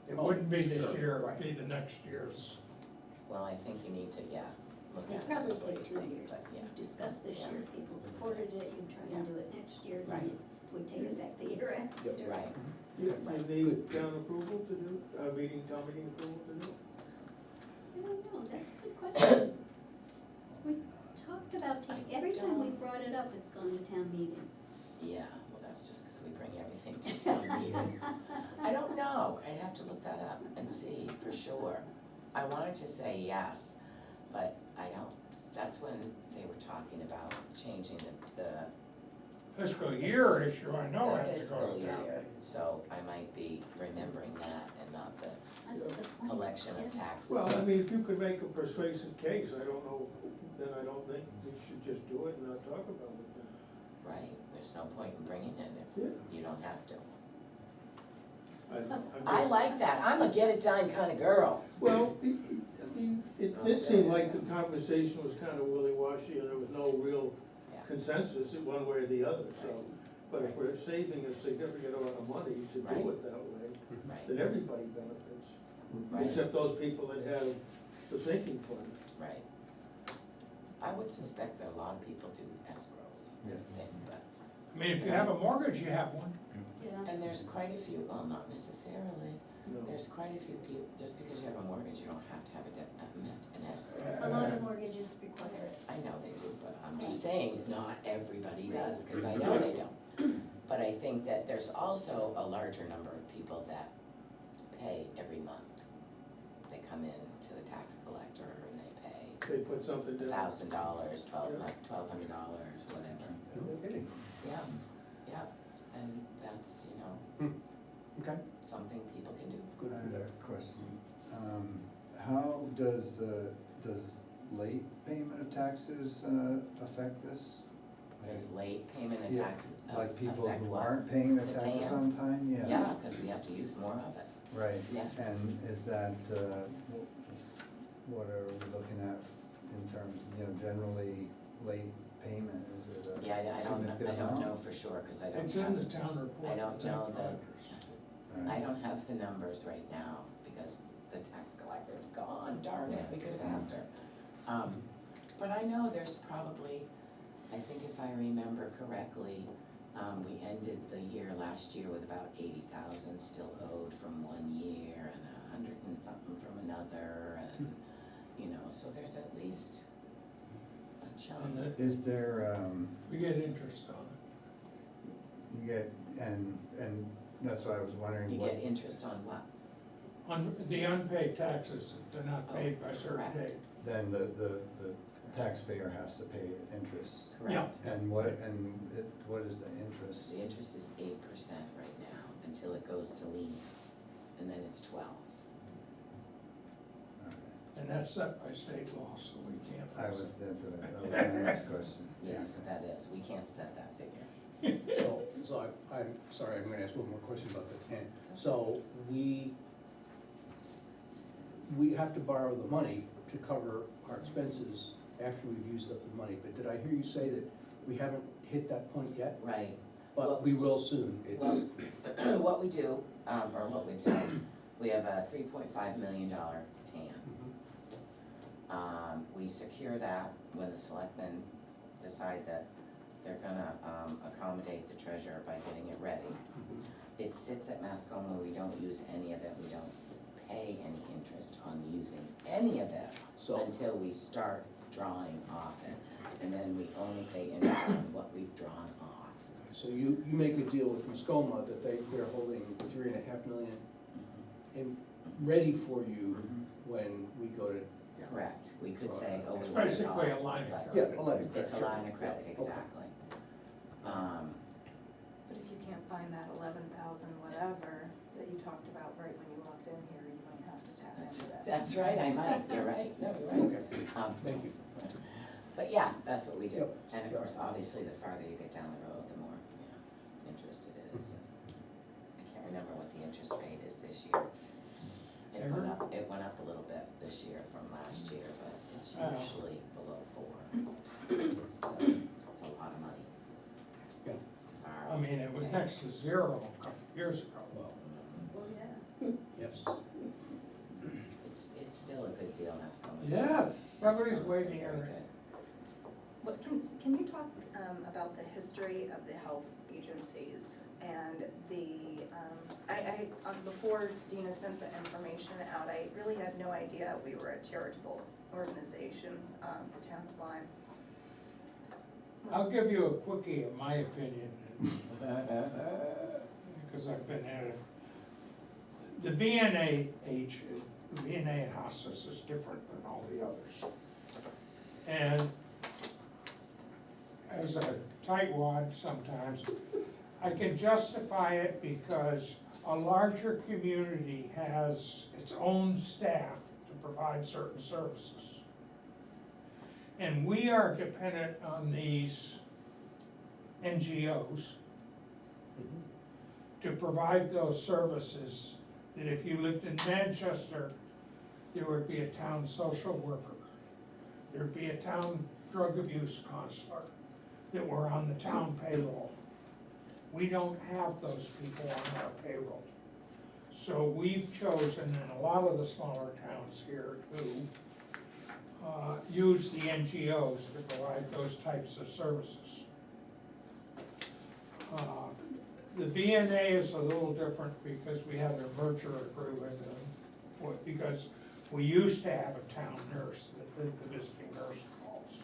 A: it wouldn't be this
E: sure,
A: year, it
E: right.
A: would be the next year's.
C: Well, I think you need to, look
B: It'd
C: at it
B: probably
C: before you
B: take 2
C: think,
B: years.
C: but yeah.
B: You discuss this year, people supported it, you try and do it next year,
C: Right.
B: then it would take effect the year after.
C: Right,
J: You need town approval to do, town meeting approval to do?
B: I don't know, that's a good question. We talked about, every time we brought it up, it's gone to town meeting.
C: yeah, well, that's just because we bring everything to town meeting. I don't know, I'd have to look that up and see for sure. I wanted to say yes, but I don't, that's when they were talking about changing the
A: Fiscal year issue, I know
C: the
A: it has to
C: fiscal
A: go to town.
C: year. So I might be remembering that and not the
B: That's a good point.
C: collection of
B: Yeah.
C: taxes.
J: Well, I mean, if you could make a persuasive case, I don't know, then I don't think we should just do it and not talk about it then.
C: Right, there's no point in bringing it
J: Yeah.
C: if you don't have to.
J: I'm
C: I
J: just-
C: like that, I'm a get it done kind of girl.
J: Well, I mean, it did seem like the conversation was kind of willy-washy and there was no real
C: Yeah.
J: consensus in one way or the other, so. But if we're saving a significant amount of money to
C: Right.
J: do it that way,
C: Right,
J: then everybody benefits.
C: right,
J: Except those people that have the sinking fund.
C: right. I would suspect that a lot of people do escrows,
D: Yeah.
C: thing, but,
A: I mean, if you have a mortgage, you have one.
B: Yeah.
C: and there's quite a few, well, not necessarily.
J: No.
C: There's quite a few people, just because you have a mortgage, you don't have to have an escrow.
B: A lot of mortgages require it.
C: I know they do, but I'm just saying, not everybody does, cause I know they don't. But I think that there's also a larger number of people that pay every month. They come in to the tax collector and they pay
J: They put something down.
C: $1,000, $1,200, whatever.
D: No kidding.
C: Yeah, yeah, and that's,
E: Okay.
C: something people can do.
E: Good
D: I
E: for
D: have
E: that.
D: a question. How does late payment of taxes, affect this?
C: There's late payment of
D: Yeah,
C: taxes.
D: Like people
C: affect
D: who
C: what?
D: aren't paying their
C: The
D: taxes
C: TAM?
D: on time, yeah.
C: Yeah, because we have to use more of it.
D: Right,
C: Yes.
D: and is that, what are we looking at in terms, generally late payment, is it a
C: Yeah, I don't
D: significant amount?
C: know for sure, cause I don't
A: It's in the
C: have,
A: town report.
C: I don't
A: the
C: know
A: town
C: that-
A: collectors.
D: All
C: I
D: right.
C: don't have the numbers right now, because the tax collector's gone, darn it, we could've asked her. But I know there's probably, I think if I remember correctly, we ended the year last year with about 80,000 still owed from one year and 100 and something from another, and, so there's at least a chunk.
A: And that,
D: Is there,
A: we get interest on it.
D: you get, and that's why I was wondering
C: You
D: what.
C: get interest on what?
A: On the unpaid taxes, if they're not paid by a certain
C: correct.
A: date.
D: Then the taxpayer has to pay interest.
C: Correct.
D: And what is the interest?
C: The interest is 8% right now, until it goes to lien, and then it's 12.
D: All right.
A: And that's set by state law, so we can't.
D: That
A: fix
D: was,
A: it.
D: that was my next question.
C: Yes, that is, we can't set that figure.
E: So I'm sorry, I'm gonna ask one more question about the tent. So we have to borrow the money to cover our expenses after we've used up the money, but did I hear you say that we haven't hit that point yet?
C: Right.
E: But we will soon. It's-
C: Well, what we do, or what we've done, we have a $3.5 million TAN.
E: Mhm.
C: We secure that when the selectmen decide that they're gonna accommodate the treasurer by getting it ready.
E: Mhm.
C: It sits at Mascoma, we don't use any of it, we don't pay any interest on using any of it
E: So,
C: until we start drawing off it. And then we only pay interest on what we've drawn off.
E: so you make a deal with Muskoma that they're holding 3.5 million
C: Mhm.
E: in, ready for you
C: Mhm.
E: when we go to.
C: Correct, we could say, oh, we
A: It's
C: want it
A: basically a
C: all,
A: line of
C: but
A: credit.
E: Yeah, a line of credit.
C: It's a line of credit,
E: Yeah, okay.
C: exactly.
G: But if you can't find that 11,000 whatever that you talked about right when you walked in here, you might have to tap into that.
C: That's right, I might, you're right, no, you're right.
E: Okay, thank you.
C: But yeah, that's what we do.
E: Yep.
C: And of course, obviously, the farther you get down the road, the more, interest it is. I can't remember what the interest rate is this year. It went up a little bit this year from last year, but it's
A: Oh.
C: usually below 4. It's a lot of money.
E: Yeah.
A: I mean, it was next to zero a couple years ago.
E: Well,
B: Well, yeah.
E: yes.
C: It's still a good deal, Mascoma's.
A: Yes, somebody's
C: Mascoma's
A: waiting
C: very
A: on
C: good.
A: it.
G: What, can you talk about the history of the health agencies and the, before Dina sent the information out, I really had no idea we were a charitable organization, the town of Lyme.
A: I'll give you a quickie of my opinion, because I've been at it. The VNA at hospice is different than all the others. And as a tightwad sometimes, I can justify it because a larger community has its own staff to provide certain services. And we are dependent on these NGOs to provide those services, that if you lived in Manchester, there would be a town social worker. There'd be a town drug abuse counselor that were on the town payroll. We don't have those people on our payroll. So we've chosen in a lot of the smaller towns here to use the NGOs to provide those types of services. The VNA is a little different because we have a merger agreement, because we used to have a town nurse that did the visiting nurse calls.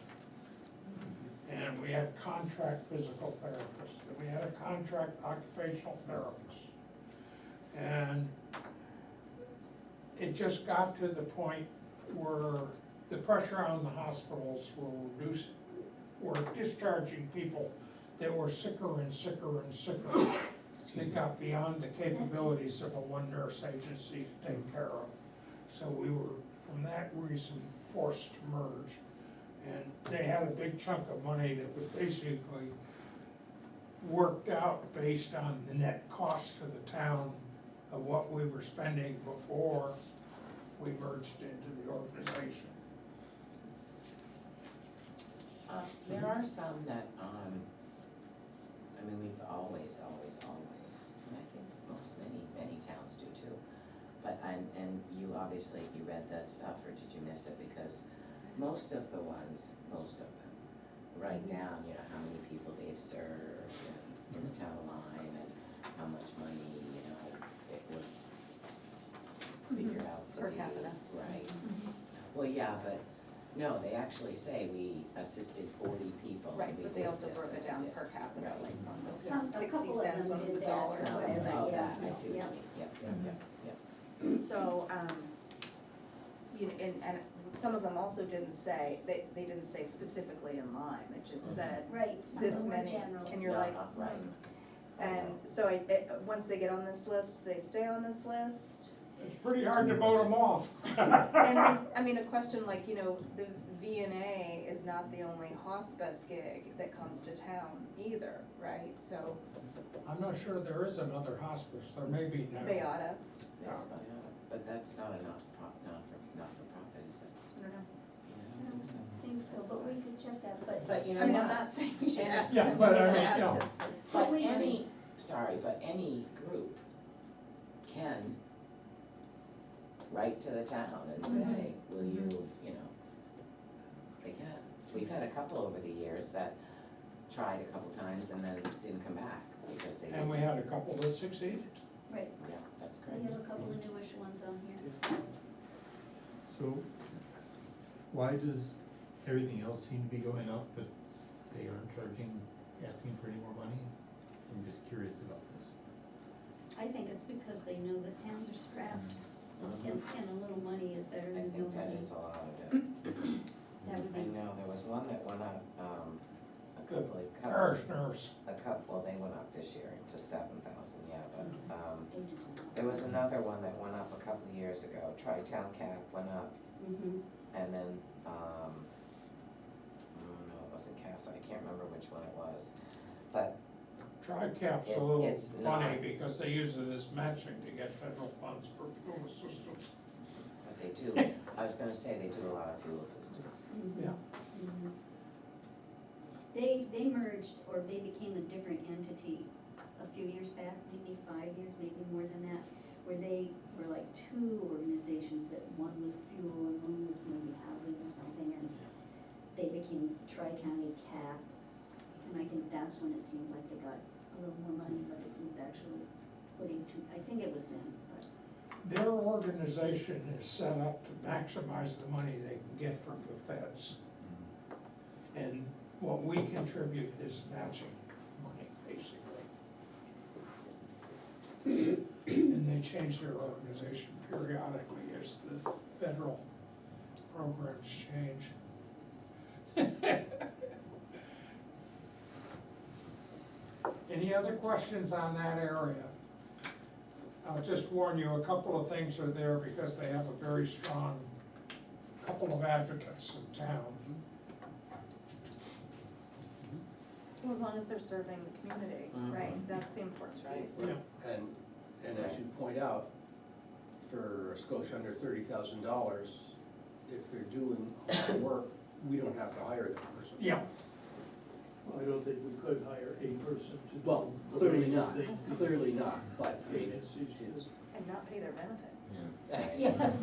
A: And we had contract physical therapists, and we had a contract occupational therapist. And it just got to the point where the pressure on the hospitals were discharging people that were sicker and sicker and sicker. They got beyond the capabilities of a one nurse agency to take care of. So we were, from that reason, forced to merge. And they had a big chunk of money that was basically worked out based on the net cost to the town of what we were spending before we merged into the organization.
C: There are some that, I mean, we've always, and I think many towns do too. But, and you obviously, you read that stuff, or did you miss it? Because most of them write down, you know, how many people they've served in the town of Lyme and how much money, you know, it would figure out to
G: Per
C: be.
G: capita.
C: Right. Well, yeah, but, no, they actually say we assisted 40 people. and
G: Right,
C: we
G: but they
C: did
G: also
C: this
G: broke
C: and
G: it
C: we
G: down
C: did.
G: per capita,
C: Right.
G: like one was
B: Some- a
G: 60
B: couple of
G: cents,
B: them
G: one was
B: did
G: a
B: that,
G: dollar,
B: some
G: and
B: did
G: something.
C: Oh,
B: yeah,
C: that, I see what
B: yeah.
C: you mean, yep.
G: So, you know, and some of them also didn't say, they didn't say specifically in Lyme, it just said
B: Right, some
G: this
B: of them were
G: many,
B: general.
G: and you're like,
C: Right.
G: and so once they get on this list, they stay on this list.
A: It's pretty hard to vote them off.
G: And then, I mean, a question like, you know, the VNA is not the only hospice gig that comes to town either, right? So
A: I'm not sure there is another hospice, there may be now.
G: they oughta,
C: Yes, but that's not a not-for-profit, is it?
G: I don't know.
C: You know, so-
B: I think so, but we could check that,
C: But you know.
G: I mean, I'm
C: what?
G: not saying you should ask
A: Yeah,
G: them
A: but
G: to
A: I mean,
G: ask
A: yeah.
G: us.
C: But
B: we
C: any, but any group can write to the town and say, will you, you know, they can. We've had a couple over the years that tried a couple times and then didn't come back because they didn't.
A: And we had a couple that succeeded.
B: Right,
C: Yeah, that's
B: we
C: great.
B: have a couple of newish ones on here.
K: So why does everything else seem to be going up, but they aren't asking for any more money? I'm just curious about this.
B: I think it's because they know that towns are strapped,
C: Mhm.
B: and a little money is better
C: I
B: than no
C: think that
B: money.
C: is a lot of it.
B: That would
C: I
B: be,
C: know, there was one that went up,
A: Parish nurse.
C: well, they went up this year to 7,000, yeah, but,
B: they do.
C: there was another one that went up a couple of years ago, Tri-Town Cap went up,
B: Mhm.
C: and then, no, it wasn't Casa, I can't remember which one it was. But,
A: Tri-Cap's a little
C: It's
A: funny
C: not.
A: because they use it as matching to get federal funds for fuel assistance.
C: but they do, I was gonna say, they do a lot of fuel assistance.
A: Yeah.
B: Mhm. They merged, or they became a different entity a few years back, maybe 5 years, maybe more than that, where they were like two organizations, that one was fuel and one was maybe housing or something, and they became Tri-County CAP, and I think that's when it seemed like they got a little more money, but it was actually putting two, I think it was them, but.
A: Their organization is set up to maximize the money they can get from the feds. And what we contribute is matching money, basically. And they change their organization periodically as the federal programs change. Any other questions on that area? I'll just warn you, a couple of things are there because they have a very strong couple of advocates in town.
G: Well, as long as they're serving the community, right, that's the important
C: That's right.
G: piece.
A: Yeah.
E: And as you point out, for a skosh under $30,000, if they're doing hard work, we don't have to hire that person.
A: Yeah,
J: Well, I don't think we could hire a person to do.
E: Well,
J: the
E: clearly
J: range of
E: not,
J: things.
E: clearly not, but I mean,
J: It's- it's-
G: And not pay their benefits.
B: Yes.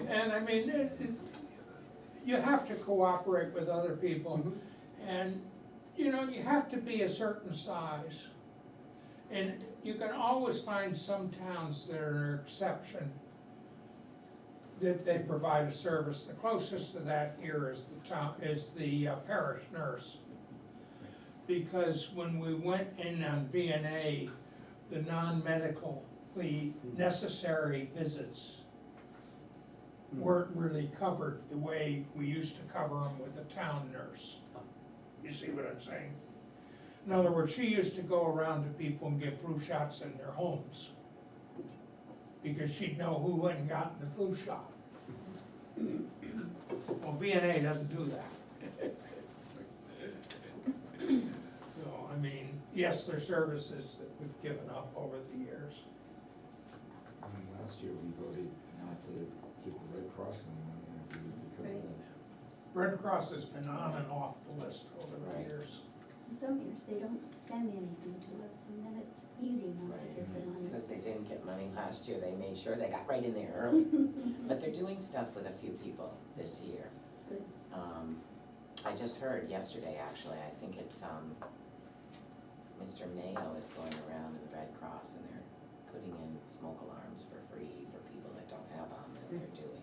A: and I mean, you have to cooperate with other people. And, you know, you have to be a certain size. And you can always find some towns that are an exception, that they provide a service. The closest to that here is the parish nurse. Because when we went in on VNA, the non-medically necessary visits weren't really covered the way we used to cover them with the town nurse. You see what I'm saying? In other words, she used to go around to people and give flu shots in their homes, because she'd know who went and gotten the flu shot. Well, VNA doesn't do that. So, I mean, yes, there's services that we've given up over the years.
L: I mean, last year we voted not to give the Red Cross any money, I believe, because of
A: Red Cross has been on and off the list over the
C: Right.
A: years.
B: Some years they don't send anything to us, and then it's easy not to get the
C: It's
B: money.
C: because they didn't get money last year, they made sure they got right in there early. But they're doing stuff with a few people this year.
B: Good.
C: I just heard yesterday, actually, I think it's, Mr. Mayo is going around in the Red Cross and they're putting in smoke alarms for free for people that don't have them, and they're doing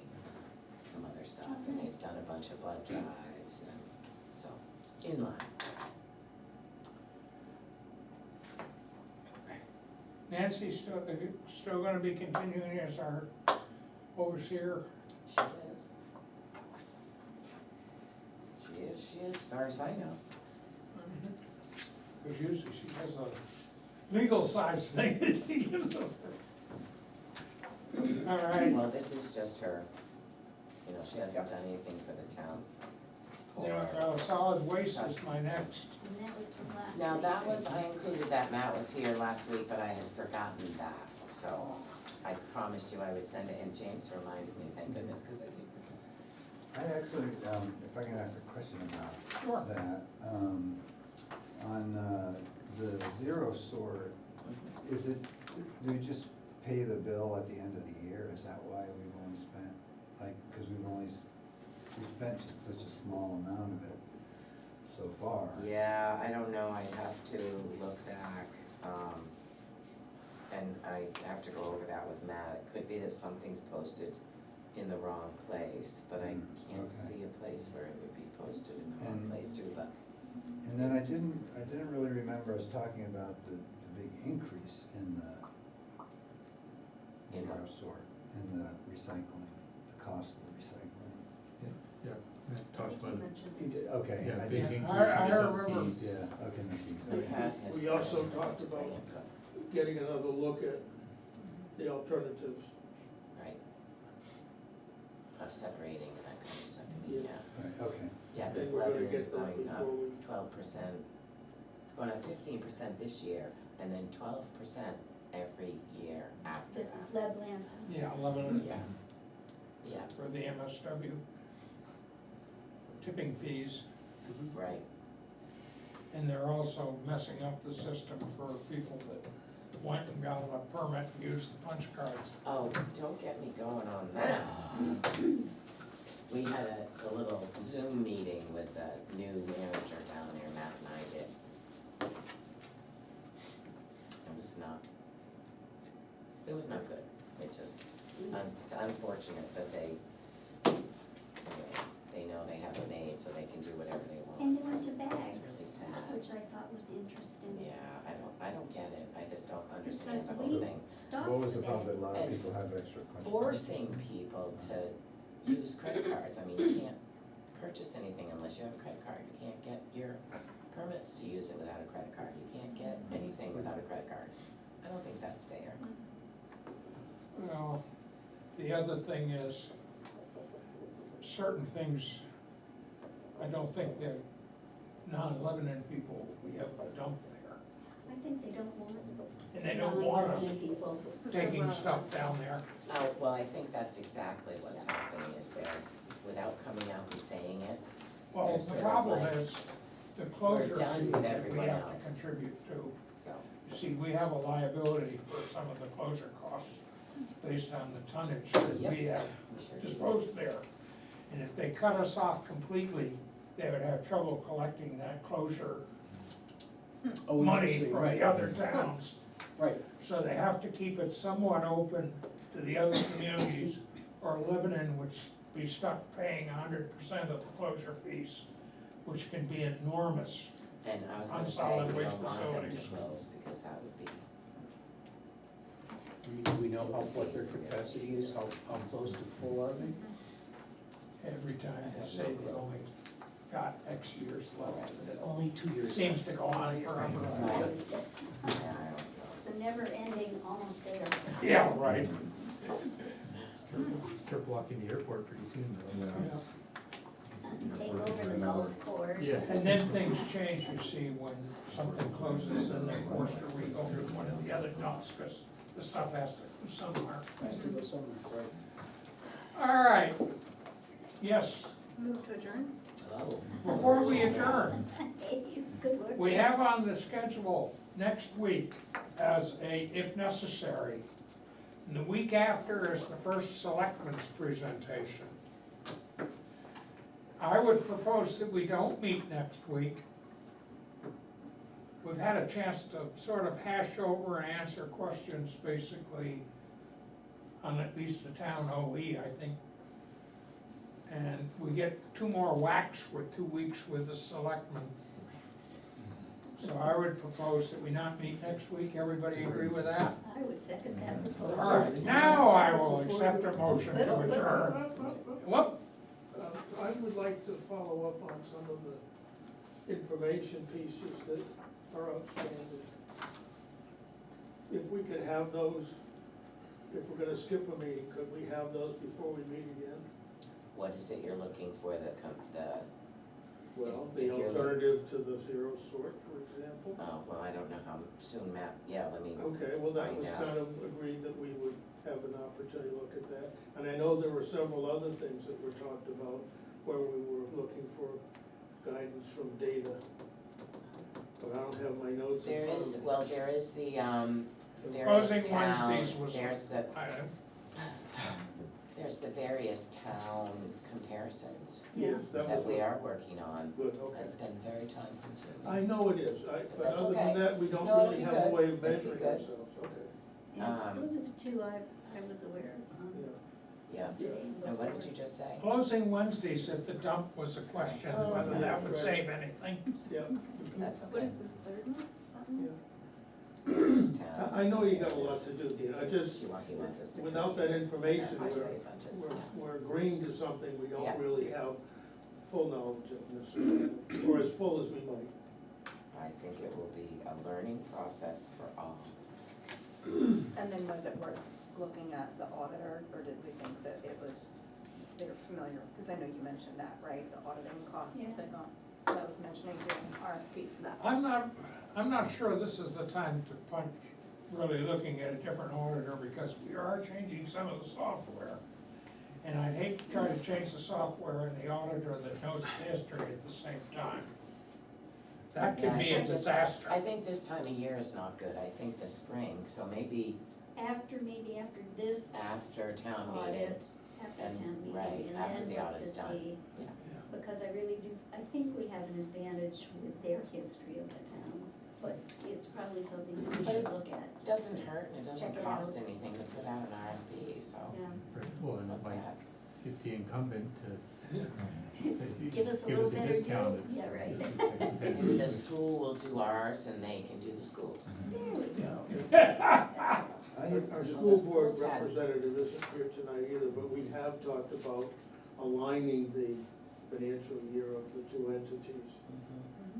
C: some other stuff, and they've done a bunch of blood drives, and so, in line.
A: Nancy's still gonna be continuing as our overseer.
C: She is. She is, as far as I know.
A: Because usually she has a legal size thing that she gives us. All right,
C: Well, this is just her, you know, she hasn't done anything for the town.
A: now, solid waste is my next.
B: And that was from last week.
C: Now, that was, I included that, Matt was here last week, but I had forgotten that, so I promised you I would send it, and James reminded me, thank goodness, because I did.
D: I actually, if I can ask a question
A: Sure.
D: about that, on the zero sort, is it, do we just pay the bill at the end of the year? Is that why we've only spent, like, because we've spent just such a small amount of it so far?
C: Yeah, I don't know, I'd have to look back, and I have to go over that with Matt. It could be that something's posted in the wrong place, but I can't
D: Okay.
C: see a place where it would be posted in the wrong
D: And-
C: place too, but.
D: And then I didn't really remember us talking about the big increase in the
C: In the-
D: zero sort, in the recycling, the cost of the recycling.
K: Yeah, we
B: I
K: talked
B: think you
K: about it.
B: mentioned
D: You
B: it.
D: did, okay.
K: Yeah,
D: I
K: big
D: just-
K: increase
A: I
K: in the
A: remember.
K: fees.
D: Yeah, okay, no fees,
C: We
D: okay.
C: had his.
J: We also
C: thing,
J: talked
C: to bring
J: about-
C: it, but-
J: Getting another look at the alternatives.
C: Right. Of separating and that kind of stuff, I mean,
J: Yeah.
C: yeah,
D: Right, okay.
C: yeah, because
J: And we're gonna
C: Lebanon's
J: get that
C: going up
J: before we,
C: 12%. It's going up 15% this year, and then 12% every year after
B: This is
C: that.
B: Lebland.
A: Yeah, 11
C: Yeah, yeah,
A: for the MSW. Tipping fees,
C: right,
A: and they're also messing up the system for people that went and got a permit and used the punch cards.
C: oh, don't get me going on that. We had a little Zoom meeting with the new manager down there, Matt and I did. It was not good, it just, it's unfortunate that they, anyways, they know they have a maid, so they can do whatever they want.
B: And they went to
C: so
B: bags,
C: It's really sad.
B: which I thought was interesting.
C: Yeah, I don't get it, I just don't understand
B: Because
C: the whole
B: we
C: thing.
B: stopped
D: What was
B: the
D: the problem that a lot of
C: And
D: people have extra punch cards?
C: Forcing people to use credit cards, I mean, you can't purchase anything unless you have a credit card, you can't get your permits to use it without a credit card, you can't get anything without a credit card. I don't think that's fair.
A: Well, the other thing is, certain things, I don't think that non-Lebanon people, we have a dump there.
B: I think they don't want
A: And they don't want us
B: non-Lebanon people.
A: taking stuff down there.
C: Oh, well, I think that's exactly what's happening, is they're, without coming out and saying it,
A: Well,
C: They're
A: the
C: sort of
A: problem
C: like,
A: is, the closure
C: done
A: fee
C: with
A: that we
C: everyone
A: have to
C: else.
A: contribute to.
C: so,
A: You see, we have a liability for some of the closure costs based on the tonnage that we have
C: we sure do.
A: disposed there. And if they cut us off completely, they would have trouble collecting that closure
E: Oh,
A: money
E: interesting,
A: from
E: right.
A: the other towns.
E: Right,
A: So they have to keep it somewhat open to the other communities, or Lebanon would be stuck paying 100% of the closure fees, which can be enormous.
C: And I was
A: on
C: gonna say,
A: solid
C: we
A: waste
C: don't want them to
A: facilities.
C: close, because that would be,
E: do we know what their capacity is, how close to full are they?
A: Every time they say they've only got X years left, and it
E: Only 2 years.
A: seems to go on forever.
C: yeah, I don't know.
B: The never ending, almost there.
A: Yeah, right.
K: Start blocking the airport pretty soon, though.
B: Take over the golf course.
K: Yeah.
A: And then things change, you see, when something closes, then they're forced to re-open one of the other dumps, because the stuff has to go somewhere.
E: Has to go somewhere, right?
A: All right, yes,
G: Move to adjourn?
I: Oh.
A: Before we adjourn,
B: He's good work.
A: we have on the schedule next week as a, if necessary, and the week after is the first selectmen's presentation. I would propose that we don't meet next week. We've had a chance to sort of hash over and answer questions basically on at least the town OE, I think. And we get 2 more whacks with 2 weeks with the selectmen. So I would propose that we not meet next week. Everybody agree with that?
B: I would second that
A: All
B: proposal.
A: right, now I will accept a motion to adjourn. Whoop,
J: I would like to follow up on some of the information pieces that are outstanding. If we could have those, if we're gonna skip a meeting, could we have those before we meet again?
C: What is it you're looking for,
J: Well,
C: If
J: the
C: you're-
J: alternative to the zero sort, for example.
C: oh, well, I don't know how soon, Matt, yeah, let me,
J: Okay, well, that was
C: Find out.
J: kind of agreed that we would have an opportunity to look at that. And I know there were several other things that were talked about where we were looking for guidance from data. But I don't have my notes in
C: there
J: front
C: is,
J: of me.
C: well, there is the, various
A: Closing
C: town,
A: Wednesdays was-
C: there's the,
A: I-
C: there's the various town comparisons
J: Yes, that
C: that we
J: was,
C: are working on.
J: good, okay.
C: It's been very time consuming.
J: I know it is, but
C: That's
J: other
C: okay.
J: than that, we don't
C: No, it'll
J: really
C: be
J: have a
C: good.
J: way of
C: It'll be
J: measuring
C: good.
J: ourselves, okay,
B: Yeah, those are the two I was aware of
J: yeah.
C: Yeah,
B: today.
C: and what did you just say?
A: Closing Wednesdays at the dump was a question,
B: Oh,
A: whether that would
J: right.
A: save anything.
J: Yeah,
C: That's
G: What
C: okay.
G: is this, third one? Is that one?
J: yeah.
C: Various towns.
J: I know you got a lot to do, Dean, I just,
C: She wants us to
J: without
C: compare
J: that information,
C: highway
J: we're,
C: budgets,
J: we're,
C: yeah.
J: we're agreeing to something we
C: Yeah.
J: don't really have full knowledge of necessarily, or as full as we might.
C: I think it will be a learning process for all.
G: And then was it worth looking at the auditor, or did we think that it was, they were familiar, because I know you mentioned that, right, the auditing costs,
B: Yeah.
G: I thought, that was mentioning doing an RFP for that.
A: I'm not sure this is the time to punch, really looking at a different auditor, because we are changing some of the software. And I'd hate to try to change the software and the auditor that knows the history at the same time. That could be a disaster.
C: I think this time of year is not good, I think the spring, so maybe
B: Maybe after this
C: after town meeting.
B: audit, after
C: and-
B: town meeting,
C: right,
B: and
C: after
B: then
C: the
B: look to
C: audit's done.
B: see.
C: Yeah.
B: Because I really do, I think we have an advantage with their history of the town, but it's probably something that we
C: But
B: should
C: it
B: look at.
C: It doesn't hurt and it doesn't
B: Check it
C: cost
B: out.
C: anything to put out an RFP, so.
B: Yeah,
K: Right, well, and it
C: look
K: might
C: at.
K: get the incumbent to
B: give us a
K: give
B: little
K: us a
B: better
K: discount.
B: deal, yeah, right.
C: Maybe the school will do ours and they can do the schools.
B: There we go.
J: Our school board
C: schools had-
J: representative isn't here tonight either, but we have talked about aligning the financial year of the two entities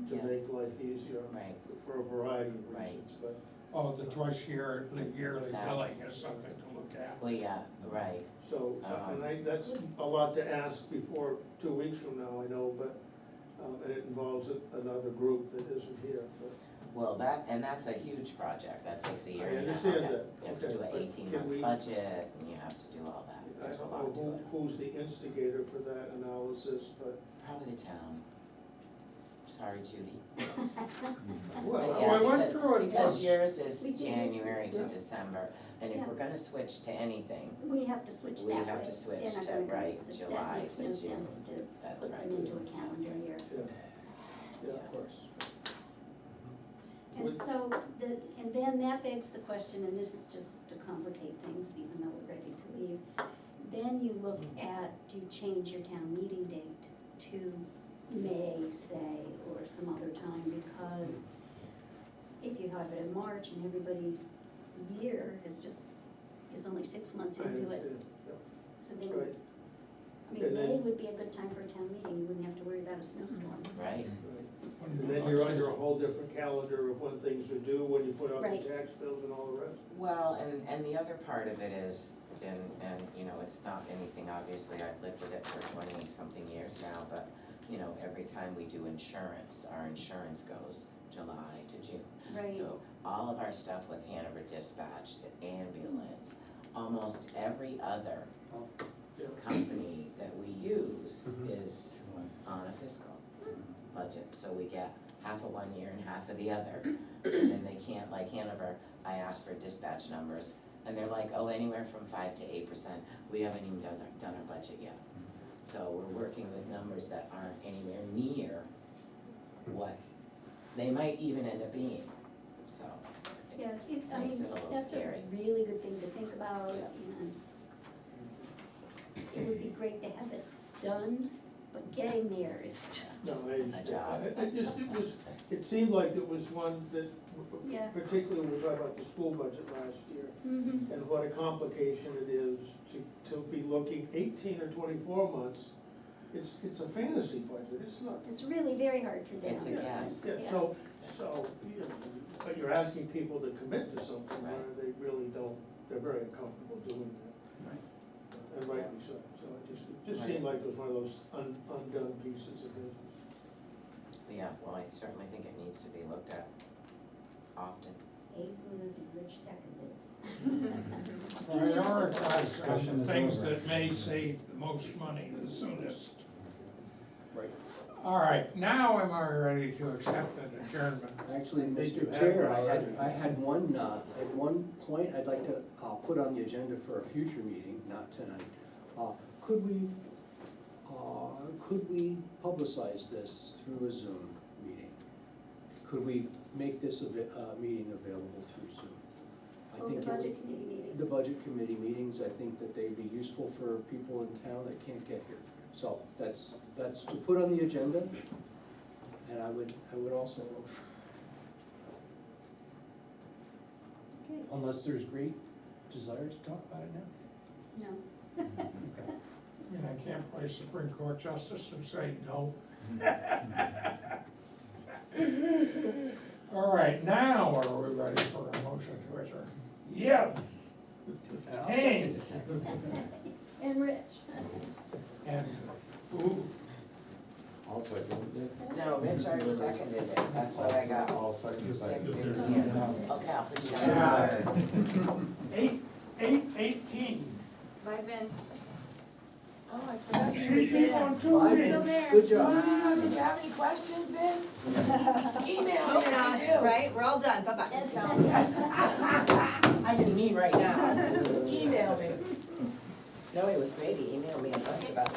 J: to
C: Yes.
J: make life easier
C: Right,
J: for a variety of
C: Right.
J: reasons, but,
A: Oh, the twice yearly billing
C: That's-
A: is something to look at.
C: well, yeah, right,
J: so, and that's a lot to ask before 2 weeks from now, I know, but, and it involves another group that isn't here, but.
C: well, that's a huge project, that takes a year
J: I
C: and a half.
J: understand that.
C: You have to
J: Okay,
C: do an
J: but
C: 18-month
J: can we-
C: budget, and you have to do all that,
J: I
C: there's a
J: don't
C: lot to
J: know
C: it.
J: who's the instigator for that analysis, but,
C: Probably the town. Sorry, Judy.
J: well,
C: But yeah,
A: we went
C: because-
A: through it
C: Because
A: once.
C: yours
B: We
C: is
B: did.
C: January to
J: Yeah.
C: December, and if
B: Yeah.
C: we're gonna switch to anything,
B: We have to switch that
C: We
B: way.
C: have to switch
B: They're not
C: to,
B: gonna go-
C: right,
B: that
C: July
B: makes
C: to
B: no
C: June.
B: sense to
C: That's
B: put
C: right.
B: them into a calendar year.
J: yeah, of course.
B: And
J: Would-
B: so, and then that begs the question, and this is just to complicate things, even though we're ready to leave. Then you look at, do you change your town meeting date to May, say, or some other time? Because if you have it in March and everybody's year is only 6 months
J: I
B: into it,
J: understand, yeah,
B: so then,
J: right,
B: I mean,
J: And then-
B: May would be a good time for a town meeting, you wouldn't have to worry about a snowstorm.
C: right?
J: right. And then you're under a whole different calendar of when things are due, when you put out the
B: Right.
J: tax bills and all the rest.
C: Well, and the other part of it is, and, you know, it's not anything, obviously, I've lived with it for 20-something years now, but, you know, every time we do insurance, our insurance goes July to June.
B: Right,
C: So all of our stuff with Hanover Dispatch, the ambulance, almost every other
J: Yeah.
C: company that we use
D: Mhm.
C: is on a fiscal budget, so we get half of one year and half of the other. And then they can't, like Hanover, I asked for dispatch numbers, and they're like, oh, anywhere from 5 to 8%, we haven't even done our budget yet. So we're working with numbers that aren't anywhere near what they might even end up being, so.
B: Yeah,
C: It makes it a little
B: that's a
C: scary.
B: really good thing to think about,
C: Yeah.
B: and it would be great to have it done, but getting there is just,
J: No,
C: A job.
J: it seemed like it was one that,
B: Yeah.
J: particularly when we talked about the school budget last year,
B: mhm,
J: and what a complication it is to be looking 18 or 24 months. It's a fantasy budget, it's not.
B: it's really very hard for them.
C: It's a guess.
J: Yeah, so, you know, but you're asking people to commit to something where
C: Right.
J: they really don't, they're very uncomfortable doing that.
C: Right.
J: And rightly so, so it just seemed like it was one of those undone pieces of business.
C: Yeah, well, I certainly think it needs to be looked at often.
B: A's moved and Rich seconded.
A: Prioritize on
D: Discussion
A: the
D: is
A: things
D: over.
A: that may save the most money the soonest.
E: Right.
A: All right, now am I ready to accept an adjournment?
E: Actually,
J: I think you
E: Mr.
J: have
E: Chair,
J: one already.
E: I had one, at one point, I'd like to, put on the agenda for a future meeting, not tonight. Could we publicize this through a Zoom meeting? Could we make this meeting available through Zoom? I
B: Oh, the
E: think it would-
B: budget committee meeting.
E: The budget committee meetings, I think that they'd be useful for people in town that can't get here. So that's to put on the agenda, and I would also,
B: Okay,
E: unless there's great desire to talk about it now.
B: no.
E: Okay.
A: I mean, I can't play Supreme Court justice and say no. All right, now are we ready for a motion to adjourn? Yes. Haynes
B: And Rich.
A: and, ooh,
D: I'll second it.
C: No, Rich already seconded it, that's what I got.
D: I'll second it.
C: Yeah. Okay, I'll put you down.
A: yeah. 8:18.
G: Bye, Vince.
C: Oh, I forgot you
A: She's
C: was
A: been
C: there.
A: on 2
G: Still
A: weeks.
G: there.
E: Good job.
C: Wow, did you have any questions, Vince? Email me
G: Hope
C: if
G: not,
C: you do.
G: right? We're all done, bye-bye.
C: I didn't mean right now. Email me. No, it was great, he emailed me a bunch about that.